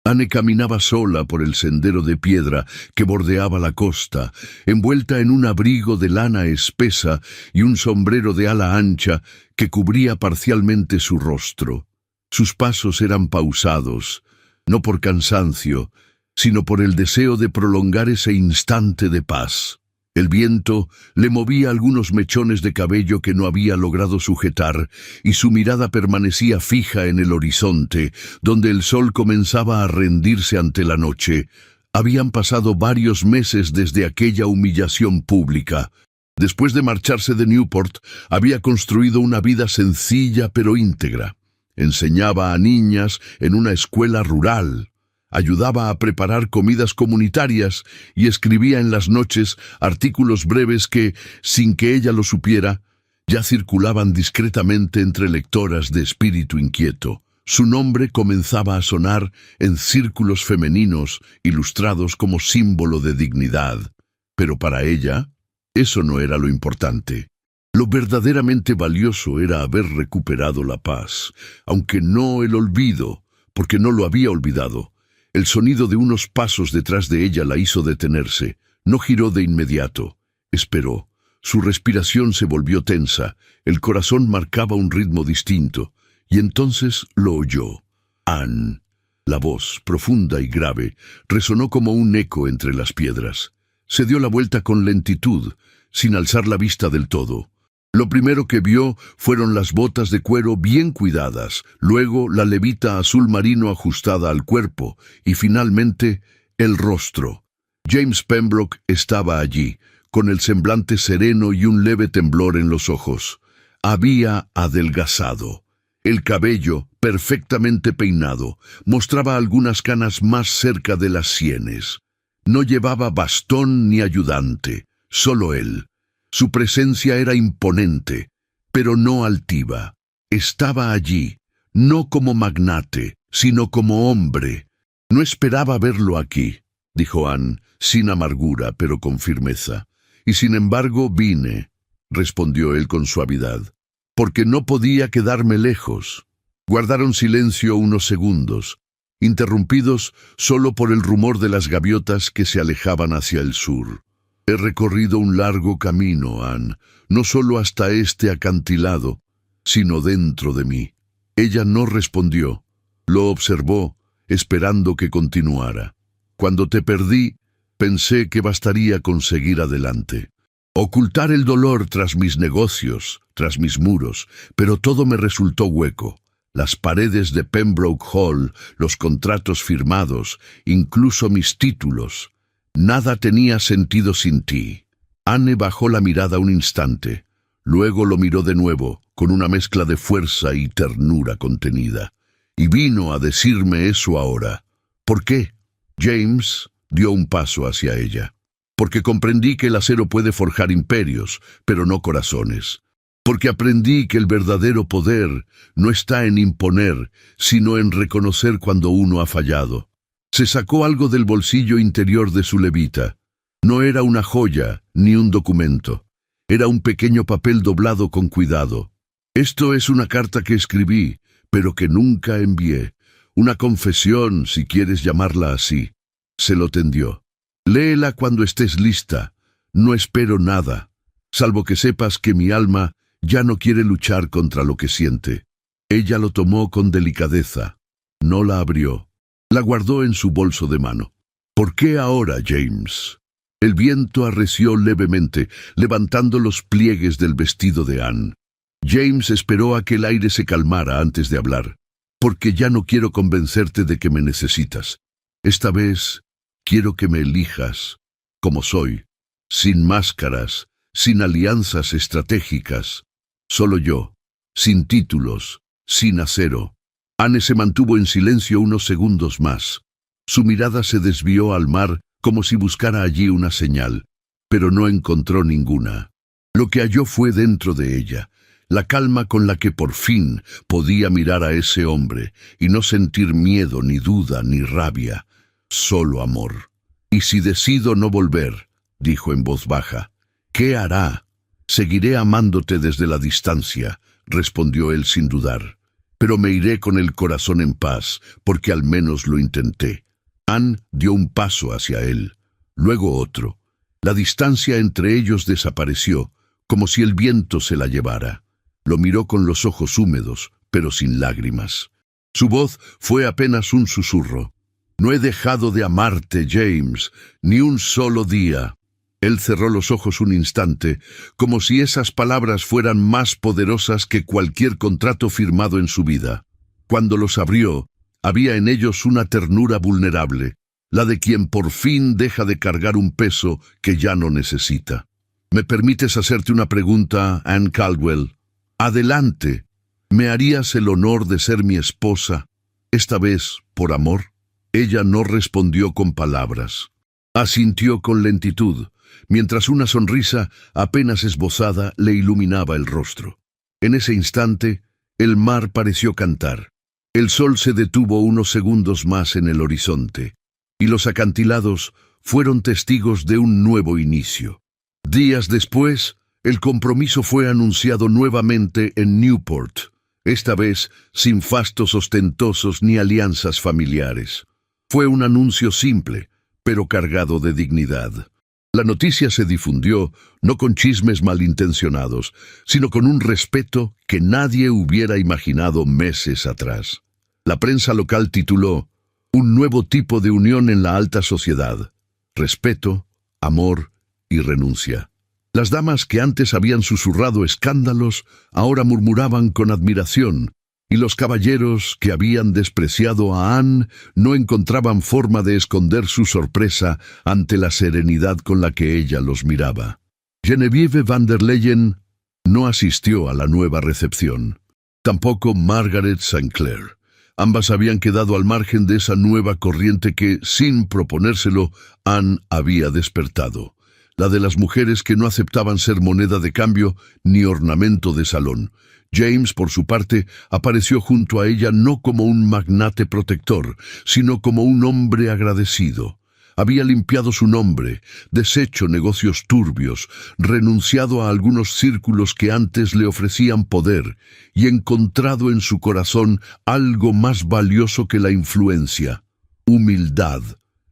Anne caminaba sola por el sendero de piedra que bordeaba la costa, envuelta en un abrigo de lana espesa y un sombrero de ala ancha que cubría parcialmente su rostro. Sus pasos eran pausados, no por cansancio, sino por el deseo de prolongar ese instante de paz. El viento le movía algunos mechones de cabello que no había logrado sujetar, y su mirada permanecía fija en el horizonte, donde el sol comenzaba a rendirse ante la noche. Habían pasado varios meses desde aquella humillación pública. Después de marcharse de Newport, había construido una vida sencilla pero íntegra. Enseñaba a niñas en una escuela rural. Ayudaba a preparar comidas comunitarias y escribía en las noches artículos breves que, sin que ella lo supiera, ya circulaban discretamente entre lectoras de espíritu inquieto. Su nombre comenzaba a sonar en círculos femeninos ilustrados como símbolo de dignidad. Pero para ella, eso no era lo importante. Lo verdaderamente valioso era haber recuperado la paz, aunque no el olvido, porque no lo había olvidado. El sonido de unos pasos detrás de ella la hizo detenerse. No giró de inmediato. Esperó. Su respiración se volvió tensa. El corazón marcaba un ritmo distinto. Y entonces lo oyó. Anne. La voz, profunda y grave, resonó como un eco entre las piedras. Se dio la vuelta con lentitud, sin alzar la vista del todo. Lo primero que vio fueron las botas de cuero bien cuidadas, luego la levita azul marino ajustada al cuerpo y finalmente el rostro. James Pembroke estaba allí, con el semblante sereno y un leve temblor en los ojos. Había adelgazado. El cabello, perfectamente peinado, mostraba algunas canas más cerca de las sienes. No llevaba bastón ni ayudante, solo él. Su presencia era imponente, pero no altiva. Estaba allí, no como magnate, sino como hombre. No esperaba verlo aquí, dijo Anne, sin amargura, pero con firmeza. Y sin embargo vine, respondió él con suavidad, porque no podía quedarme lejos. Guardaron silencio unos segundos, interrumpidos solo por el rumor de las gaviotas que se alejaban hacia el sur. He recorrido un largo camino, Anne, no solo hasta este acantilado, sino dentro de mí. Ella no respondió. Lo observó, esperando que continuara. Cuando te perdí, pensé que bastaría con seguir adelante. Ocultar el dolor tras mis negocios, tras mis muros, pero todo me resultó hueco. Las paredes de Pembroke Hall, los contratos firmados, incluso mis títulos. Nada tenía sentido sin ti. Anne bajó la mirada un instante. Luego lo miró de nuevo, con una mezcla de fuerza y ternura contenida. Y vino a decirme eso ahora. ¿Por qué? James dio un paso hacia ella. Porque comprendí que el acero puede forjar imperios, pero no corazones. Porque aprendí que el verdadero poder no está en imponer, sino en reconocer cuando uno ha fallado. Se sacó algo del bolsillo interior de su levita. No era una joya ni un documento. Era un pequeño papel doblado con cuidado. Esto es una carta que escribí, pero que nunca envié. Una confesión, si quieres llamarla así. Se lo tendió. Léela cuando estés lista. No espero nada, salvo que sepas que mi alma ya no quiere luchar contra lo que siente. Ella lo tomó con delicadeza. No la abrió. La guardó en su bolso de mano. ¿Por qué ahora, James? El viento arreció levemente, levantando los pliegues del vestido de Anne. James esperó a que el aire se calmara antes de hablar. Porque ya no quiero convencerte de que me necesitas. Esta vez quiero que me elijas, como soy, sin máscaras, sin alianzas estratégicas. Solo yo, sin títulos, sin acero. Anne se mantuvo en silencio unos segundos más. Su mirada se desvió al mar como si buscara allí una señal, pero no encontró ninguna. Lo que halló fue dentro de ella, la calma con la que por fin podía mirar a ese hombre y no sentir miedo, ni duda, ni rabia, solo amor. «Y si decido no volver», dijo en voz baja, «¿qué hará?» «Seguiré amándote desde la distancia», respondió él sin dudar. «Pero me iré con el corazón en paz, porque al menos lo intenté». Anne dio un paso hacia él, luego otro. La distancia entre ellos desapareció, como si el viento se la llevara. Lo miró con los ojos húmedos, pero sin lágrimas. Su voz fue apenas un susurro. «No he dejado de amarte, James, ni un solo día». Él cerró los ojos un instante, como si esas palabras fueran más poderosas que cualquier contrato firmado en su vida. Cuando los abrió, había en ellos una ternura vulnerable, la de quien por fin deja de cargar un peso que ya no necesita. «¿Me permites hacerte una pregunta, Anne Caldwell?» «Adelante. ¿Me harías el honor de ser mi esposa, esta vez por amor?» Ella no respondió con palabras. Asintió con lentitud, mientras una sonrisa apenas esbozada le iluminaba el rostro. En ese instante, el mar pareció cantar. El sol se detuvo unos segundos más en el horizonte, y los acantilados fueron testigos de un nuevo inicio. Días después, el compromiso fue anunciado nuevamente en Newport, esta vez sin fastos ostentosos ni alianzas familiares. Fue un anuncio simple, pero cargado de dignidad. La noticia se difundió no con chismes malintencionados, sino con un respeto que nadie hubiera imaginado meses atrás. La prensa local tituló «Un nuevo tipo de unión en la alta sociedad. Respeto, amor y renuncia». Las damas que antes habían susurrado escándalos, ahora murmuraban con admiración, y los caballeros que habían despreciado a Anne no encontraban forma de esconder su sorpresa ante la serenidad con la que ella los miraba. Genevieve van der Leyen no asistió a la nueva recepción. Tampoco Margaret St. Clair. Ambas habían quedado al margen de esa nueva corriente que, sin proponérselo, Anne había despertado. La de las mujeres que no aceptaban ser moneda de cambio ni ornamento de salón. James, por su parte, apareció junto a ella no como un magnate protector, sino como un hombre agradecido. Había limpiado su nombre, deshecho negocios turbios, renunciado a algunos círculos que antes le ofrecían poder y encontrado en su corazón algo más valioso que la influencia: humildad.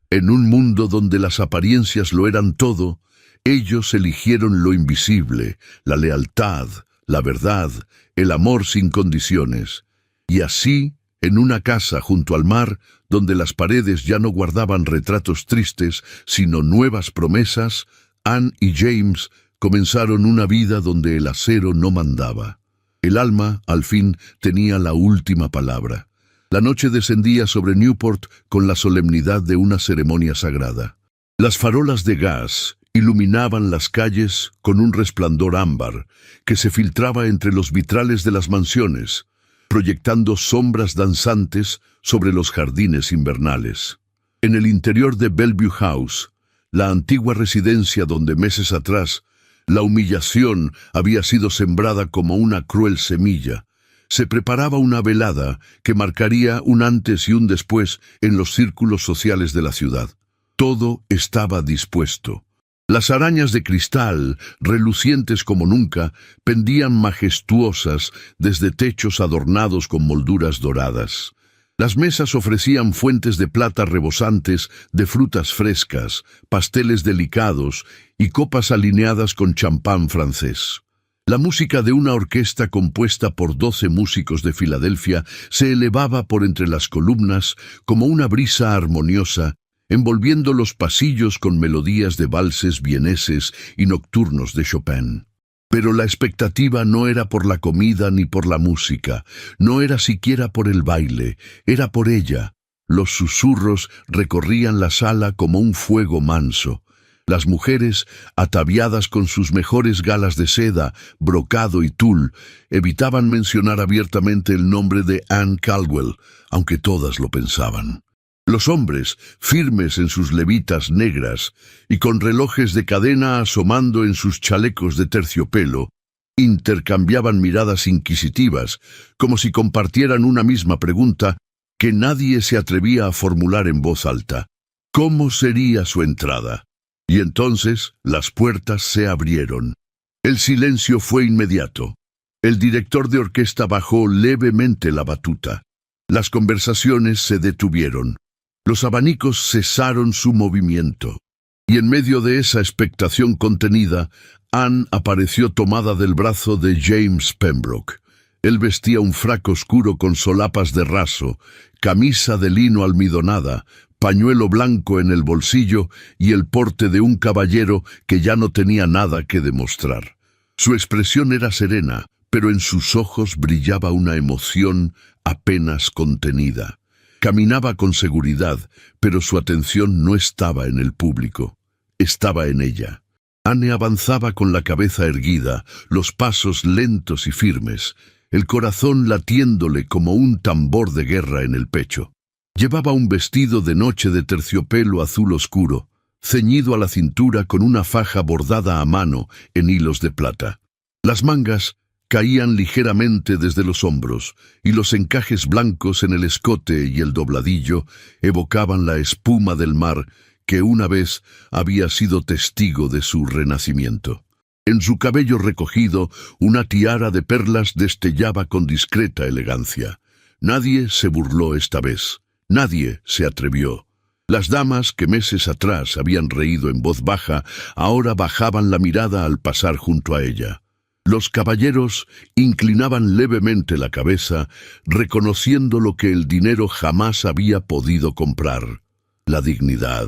En un mundo donde las apariencias lo eran todo, ellos eligieron lo invisible, la lealtad, la verdad, el amor sin condiciones. Y así, en una casa junto al mar, donde las paredes ya no guardaban retratos tristes, sino nuevas promesas, Anne y James comenzaron una vida donde el acero no mandaba. El alma, al fin, tenía la última palabra. La noche descendía sobre Newport con la solemnidad de una ceremonia sagrada. Las farolas de gas iluminaban las calles con un resplandor ámbar que se filtraba entre los vitrales de las mansiones, proyectando sombras danzantes sobre los jardines invernales. En el interior de Bellevue House, la antigua residencia donde meses atrás la humillación había sido sembrada como una cruel semilla, se preparaba una velada que marcaría un antes y un después en los círculos sociales de la ciudad. Todo estaba dispuesto. Las arañas de cristal, relucientes como nunca, pendían majestuosas desde techos adornados con molduras doradas. Las mesas ofrecían fuentes de plata rebosantes de frutas frescas, pasteles delicados y copas alineadas con champán francés. La música de una orquesta compuesta por 12 músicos de Filadelfia se elevaba por entre las columnas como una brisa armoniosa, envolviendo los pasillos con melodías de valses vieneses y nocturnos de Chopin. Pero la expectativa no era por la comida ni por la música, no era siquiera por el baile, era por ella. Los susurros recorrían la sala como un fuego manso. Las mujeres, ataviadas con sus mejores galas de seda, brocado y tul, evitaban mencionar abiertamente el nombre de Anne Caldwell, aunque todas lo pensaban. Los hombres, firmes en sus levitas negras y con relojes de cadena asomando en sus chalecos de terciopelo, intercambiaban miradas inquisitivas, como si compartieran una misma pregunta que nadie se atrevía a formular en voz alta. ¿Cómo sería su entrada? Y entonces las puertas se abrieron. El silencio fue inmediato. El director de orquesta bajó levemente la batuta. Las conversaciones se detuvieron. Los abanicos cesaron su movimiento. Y en medio de esa expectación contenida, Anne apareció tomada del brazo de James Pembroke. Él vestía un frac oscuro con solapas de raso, camisa de lino almidonada, pañuelo blanco en el bolsillo y el porte de un caballero que ya no tenía nada que demostrar. Su expresión era serena, pero en sus ojos brillaba una emoción apenas contenida. Caminaba con seguridad, pero su atención no estaba en el público, estaba en ella. Anne avanzaba con la cabeza erguida, los pasos lentos y firmes, el corazón latiéndole como un tambor de guerra en el pecho. Llevaba un vestido de noche de terciopelo azul oscuro, ceñido a la cintura con una faja bordada a mano en hilos de plata. Las mangas caían ligeramente desde los hombros, y los encajes blancos en el escote y el dobladillo evocaban la espuma del mar que una vez había sido testigo de su renacimiento. En su cabello recogido, una tiara de perlas destellaba con discreta elegancia. Nadie se burló esta vez, nadie se atrevió. Las damas que meses atrás habían reído en voz baja, ahora bajaban la mirada al pasar junto a ella. Los caballeros inclinaban levemente la cabeza, reconociendo lo que el dinero jamás había podido comprar: la dignidad.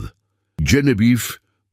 Genevieve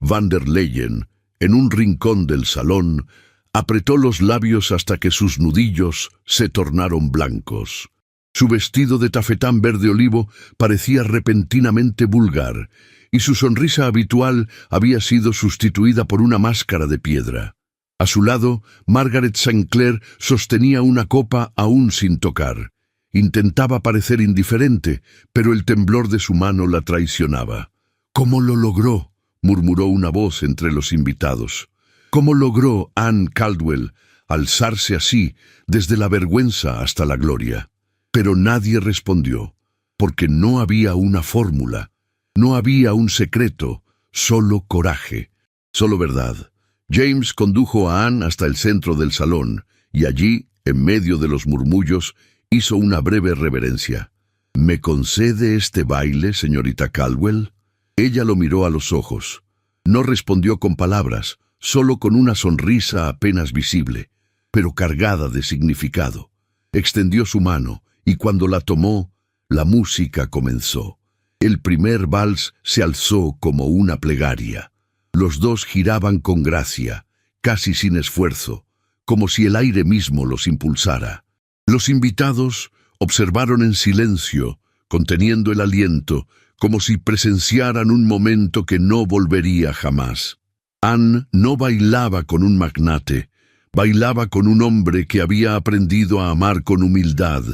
van der Leyen, en un rincón del salón, apretó los labios hasta que sus nudillos se tornaron blancos. Su vestido de tafetán verde olivo parecía repentinamente vulgar, y su sonrisa habitual había sido sustituida por una máscara de piedra. A su lado, Margaret St. Clair sostenía una copa aún sin tocar. Intentaba parecer indiferente, pero el temblor de su mano la traicionaba. «¿Cómo lo logró?», murmuró una voz entre los invitados. «¿Cómo logró Anne Caldwell alzarse así, desde la vergüenza hasta la gloria?». Pero nadie respondió, porque no había una fórmula, no había un secreto, solo coraje, solo verdad. James condujo a Anne hasta el centro del salón, y allí, en medio de los murmullos, hizo una breve reverencia. «¿Me concede este baile, señorita Caldwell?». Ella lo miró a los ojos. No respondió con palabras, solo con una sonrisa apenas visible, pero cargada de significado. Extendió su mano, y cuando la tomó, la música comenzó. El primer vals se alzó como una plegaria. Los dos giraban con gracia, casi sin esfuerzo, como si el aire mismo los impulsara. Los invitados observaron en silencio, conteniendo el aliento, como si presenciaran un momento que no volvería jamás. Anne no bailaba con un magnate, bailaba con un hombre que había aprendido a amar con humildad.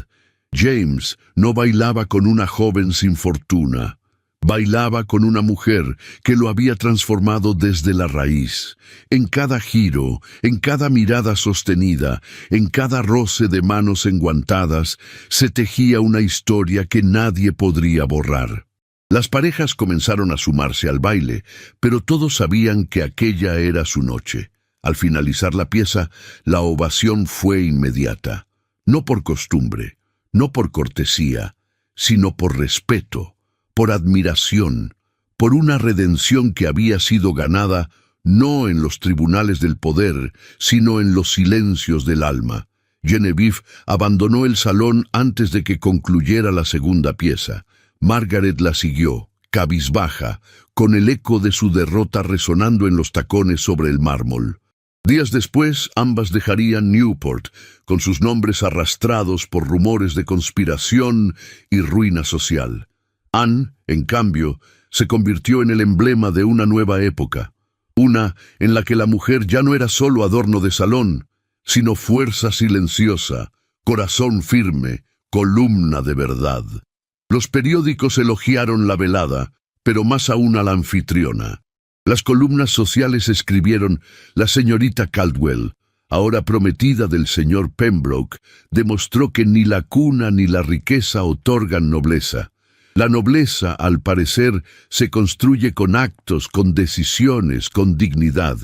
James no bailaba con una joven sin fortuna, bailaba con una mujer que lo había transformado desde la raíz. En cada giro, en cada mirada sostenida, en cada roce de manos enguantadas, se tejía una historia que nadie podría borrar. Las parejas comenzaron a sumarse al baile, pero todos sabían que aquella era su noche. Al finalizar la pieza, la ovación fue inmediata. No por costumbre, no por cortesía, sino por respeto, por admiración, por una redención que había sido ganada no en los tribunales del poder, sino en los silencios del alma. Genevieve abandonó el salón antes de que concluyera la segunda pieza. Margaret la siguió, cabizbaja, con el eco de su derrota resonando en los tacones sobre el mármol. Días después, ambas dejarían Newport, con sus nombres arrastrados por rumores de conspiración y ruina social. Anne, en cambio, se convirtió en el emblema de una nueva época, una en la que la mujer ya no era solo adorno de salón, sino fuerza silenciosa, corazón firme, columna de verdad. Los periódicos elogiaron la velada, pero más aún a la anfitriona. Las columnas sociales escribieron: la señorita Caldwell, ahora prometida del señor Pembroke, demostró que ni la cuna ni la riqueza otorgan nobleza. La nobleza, al parecer, se construye con actos, con decisiones, con dignidad.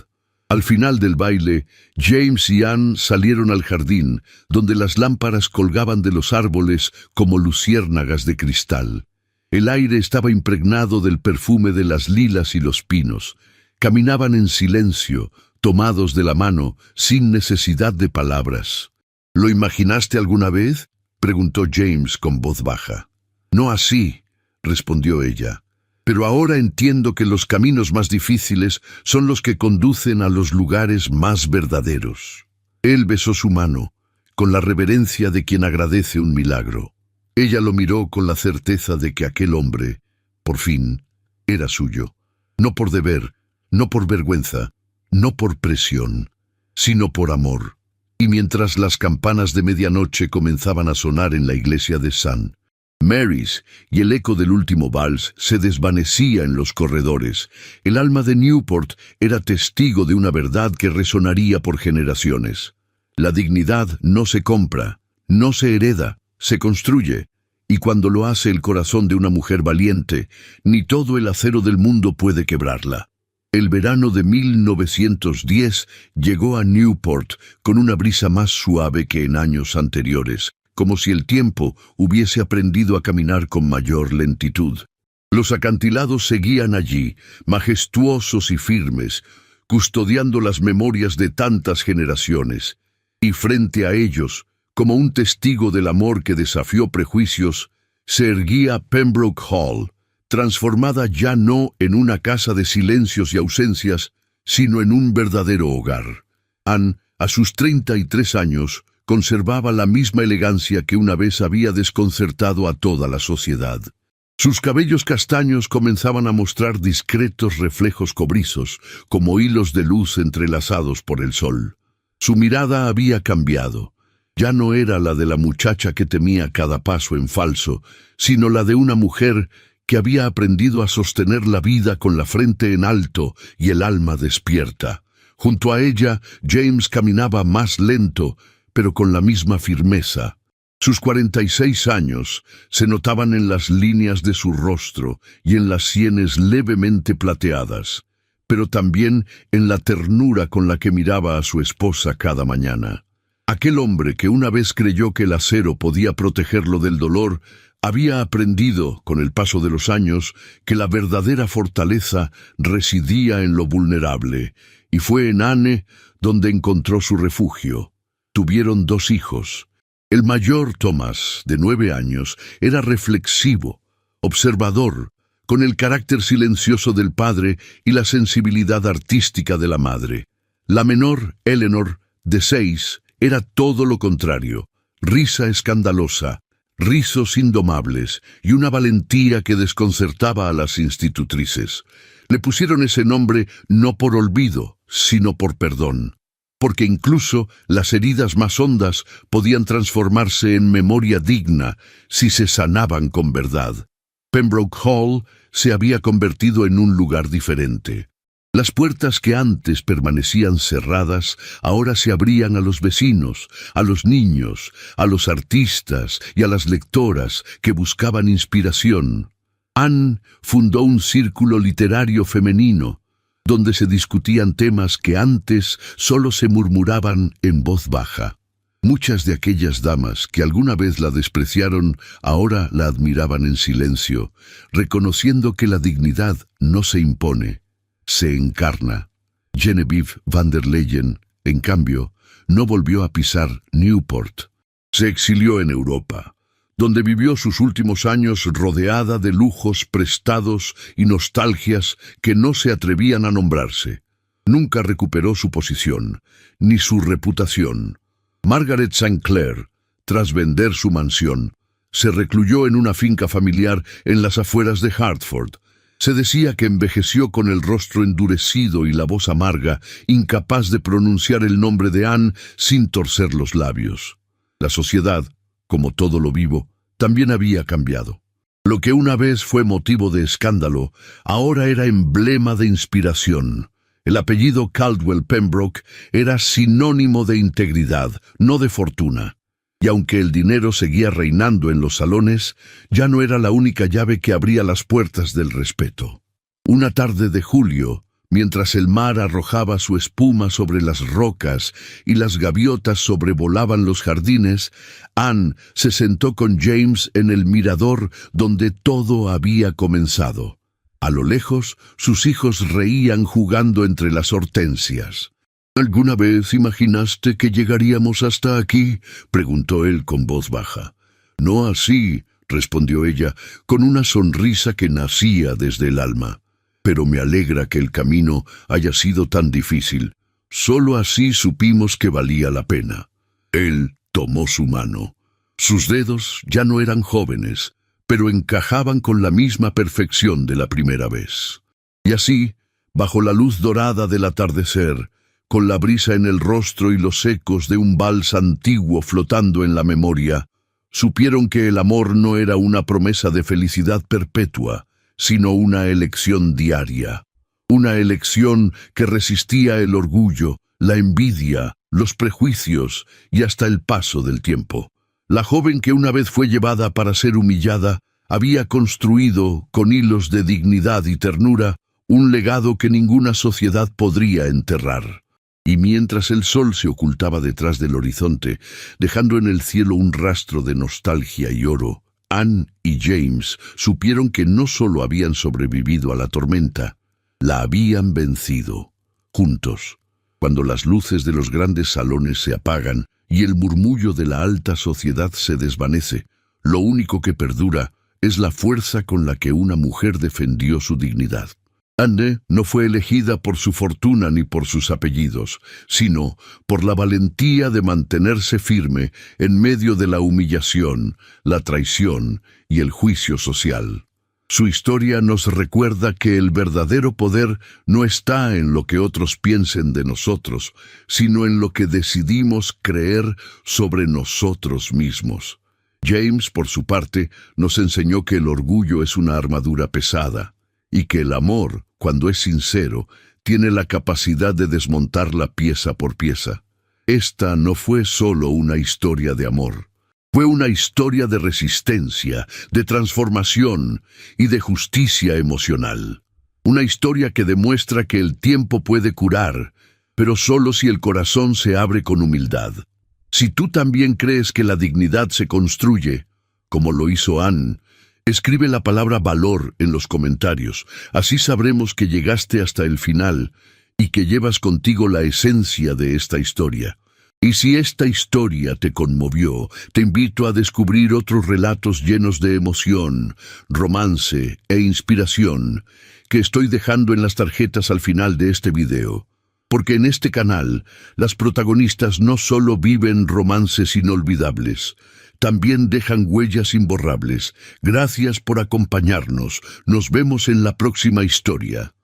Al final del baile, James y Anne salieron al jardín, donde las lámparas colgaban de los árboles como luciérnagas de cristal. El aire estaba impregnado del perfume de las lilas y los pinos. Caminaban en silencio, tomados de la mano, sin necesidad de palabras. ¿Lo imaginaste alguna vez?, preguntó James con voz baja. No así, respondió ella, pero ahora entiendo que los caminos más difíciles son los que conducen a los lugares más verdaderos. Él besó su mano, con la reverencia de quien agradece un milagro. Ella lo miró con la certeza de que aquel hombre, por fin, era suyo. No por deber, no por vergüenza, no por presión, sino por amor. Y mientras las campanas de medianoche comenzaban a sonar en la iglesia de St. Mary's y el eco del último vals se desvanecía en los corredores, el alma de Newport era testigo de una verdad que resonaría por generaciones. La dignidad no se compra, no se hereda, se construye, y cuando lo hace el corazón de una mujer valiente, ni todo el acero del mundo puede quebrarla. El verano de 1910 llegó a Newport con una brisa más suave que en años anteriores, como si el tiempo hubiese aprendido a caminar con mayor lentitud. Los acantilados seguían allí, majestuosos y firmes, custodiando las memorias de tantas generaciones, y frente a ellos, como un testigo del amor que desafió prejuicios, se erguía Pembroke Hall, transformada ya no en una casa de silencios y ausencias, sino en un verdadero hogar. Anne, a sus 33 años, conservaba la misma elegancia que una vez había desconcertado a toda la sociedad. Sus cabellos castaños comenzaban a mostrar discretos reflejos cobrizos, como hilos de luz entrelazados por el sol. Su mirada había cambiado. Ya no era la de la muchacha que temía cada paso en falso, sino la de una mujer que había aprendido a sostener la vida con la frente en alto y el alma despierta. Junto a ella, James caminaba más lento, pero con la misma firmeza. Sus 46 años se notaban en las líneas de su rostro y en las sienes levemente plateadas, pero también en la ternura con la que miraba a su esposa cada mañana. Aquel hombre que una vez creyó que el acero podía protegerlo del dolor, había aprendido, con el paso de los años, que la verdadera fortaleza residía en lo vulnerable, y fue en Anne donde encontró su refugio. Tuvieron 2 hijos. El mayor, Thomas, de 9 años, era reflexivo, observador, con el carácter silencioso del padre y la sensibilidad artística de la madre. La menor, Eleanor, de 6, era todo lo contrario: risa escandalosa, rizos indomables y una valentía que desconcertaba a las institutrices. Le pusieron ese nombre no por olvido, sino por perdón, porque incluso las heridas más hondas podían transformarse en memoria digna si se sanaban con verdad. Pembroke Hall se había convertido en un lugar diferente. Las puertas que antes permanecían cerradas ahora se abrían a los vecinos, a los niños, a los artistas y a las lectoras que buscaban inspiración. Anne fundó un círculo literario femenino, donde se discutían temas que antes solo se murmuraban en voz baja. Muchas de aquellas damas que alguna vez la despreciaron ahora la admiraban en silencio, reconociendo que la dignidad no se impone, se encarna. Genevieve van der Leyen, en cambio, no volvió a pisar Newport. Se exilió en Europa, donde vivió sus últimos años rodeada de lujos prestados y nostalgias que no se atrevían a nombrarse. Nunca recuperó su posición, ni su reputación. Margaret St. Clair, tras vender su mansión, se recluyó en una finca familiar en las afueras de Hartford. Se decía que envejeció con el rostro endurecido y la voz amarga, incapaz de pronunciar el nombre de Anne sin torcer los labios. La sociedad, como todo lo vivo, también había cambiado. Lo que una vez fue motivo de escándalo, ahora era emblema de inspiración. El apellido Caldwell Pembroke era sinónimo de integridad, no de fortuna. Y aunque el dinero seguía reinando en los salones, ya no era la única llave que abría las puertas del respeto. Una tarde de julio, mientras el mar arrojaba su espuma sobre las rocas y las gaviotas sobrevolaban los jardines, Anne se sentó con James en el mirador donde todo había comenzado. A lo lejos, sus hijos reían jugando entre las hortensias. —¿Alguna vez imaginaste que llegaríamos hasta aquí? —preguntó él con voz baja. —No así —respondió ella, con una sonrisa que nacía desde el alma—. Pero me alegra que el camino haya sido tan difícil. Solo así supimos que valía la pena. Él tomó su mano. Sus dedos ya no eran jóvenes, pero encajaban con la misma perfección de la primera vez. Y así, bajo la luz dorada del atardecer, con la brisa en el rostro y los ecos de un vals antiguo flotando en la memoria, supieron que el amor no era una promesa de felicidad perpetua, sino una elección diaria. Una elección que resistía el orgullo, la envidia, los prejuicios y hasta el paso del tiempo. La joven que una vez fue llevada para ser humillada, había construido, con hilos de dignidad y ternura, un legado que ninguna sociedad podría enterrar. Y mientras el sol se ocultaba detrás del horizonte, dejando en el cielo un rastro de nostalgia y oro, Anne y James supieron que no solo habían sobrevivido a la tormenta, la habían vencido, juntos. Cuando las luces de los grandes salones se apagan y el murmullo de la alta sociedad se desvanece, lo único que perdura es la fuerza con la que una mujer defendió su dignidad. Anne no fue elegida por su fortuna ni por sus apellidos, sino por la valentía de mantenerse firme en medio de la humillación, la traición y el juicio social. Su historia nos recuerda que el verdadero poder no está en lo que otros piensen de nosotros, sino en lo que decidimos creer sobre nosotros mismos. James, por su parte, nos enseñó que el orgullo es una armadura pesada, y que el amor, cuando es sincero, tiene la capacidad de desmontarla pieza por pieza. Esta no fue solo una historia de amor. Fue una historia de resistencia, de transformación y de justicia emocional. Una historia que demuestra que el tiempo puede curar, pero solo si el corazón se abre con humildad. Si tú también crees que la dignidad se construye, como lo hizo Anne, escribe la palabra valor en los comentarios. Así sabremos que llegaste hasta el final y que llevas contigo la esencia de esta historia. Y si esta historia te conmovió, te invito a descubrir otros relatos llenos de emoción, romance e inspiración que estoy dejando en las tarjetas al final de este video. Porque en este canal, las protagonistas no solo viven romances inolvidables, también dejan huellas imborrables. Gracias por acompañarnos. Nos vemos en la próxima historia.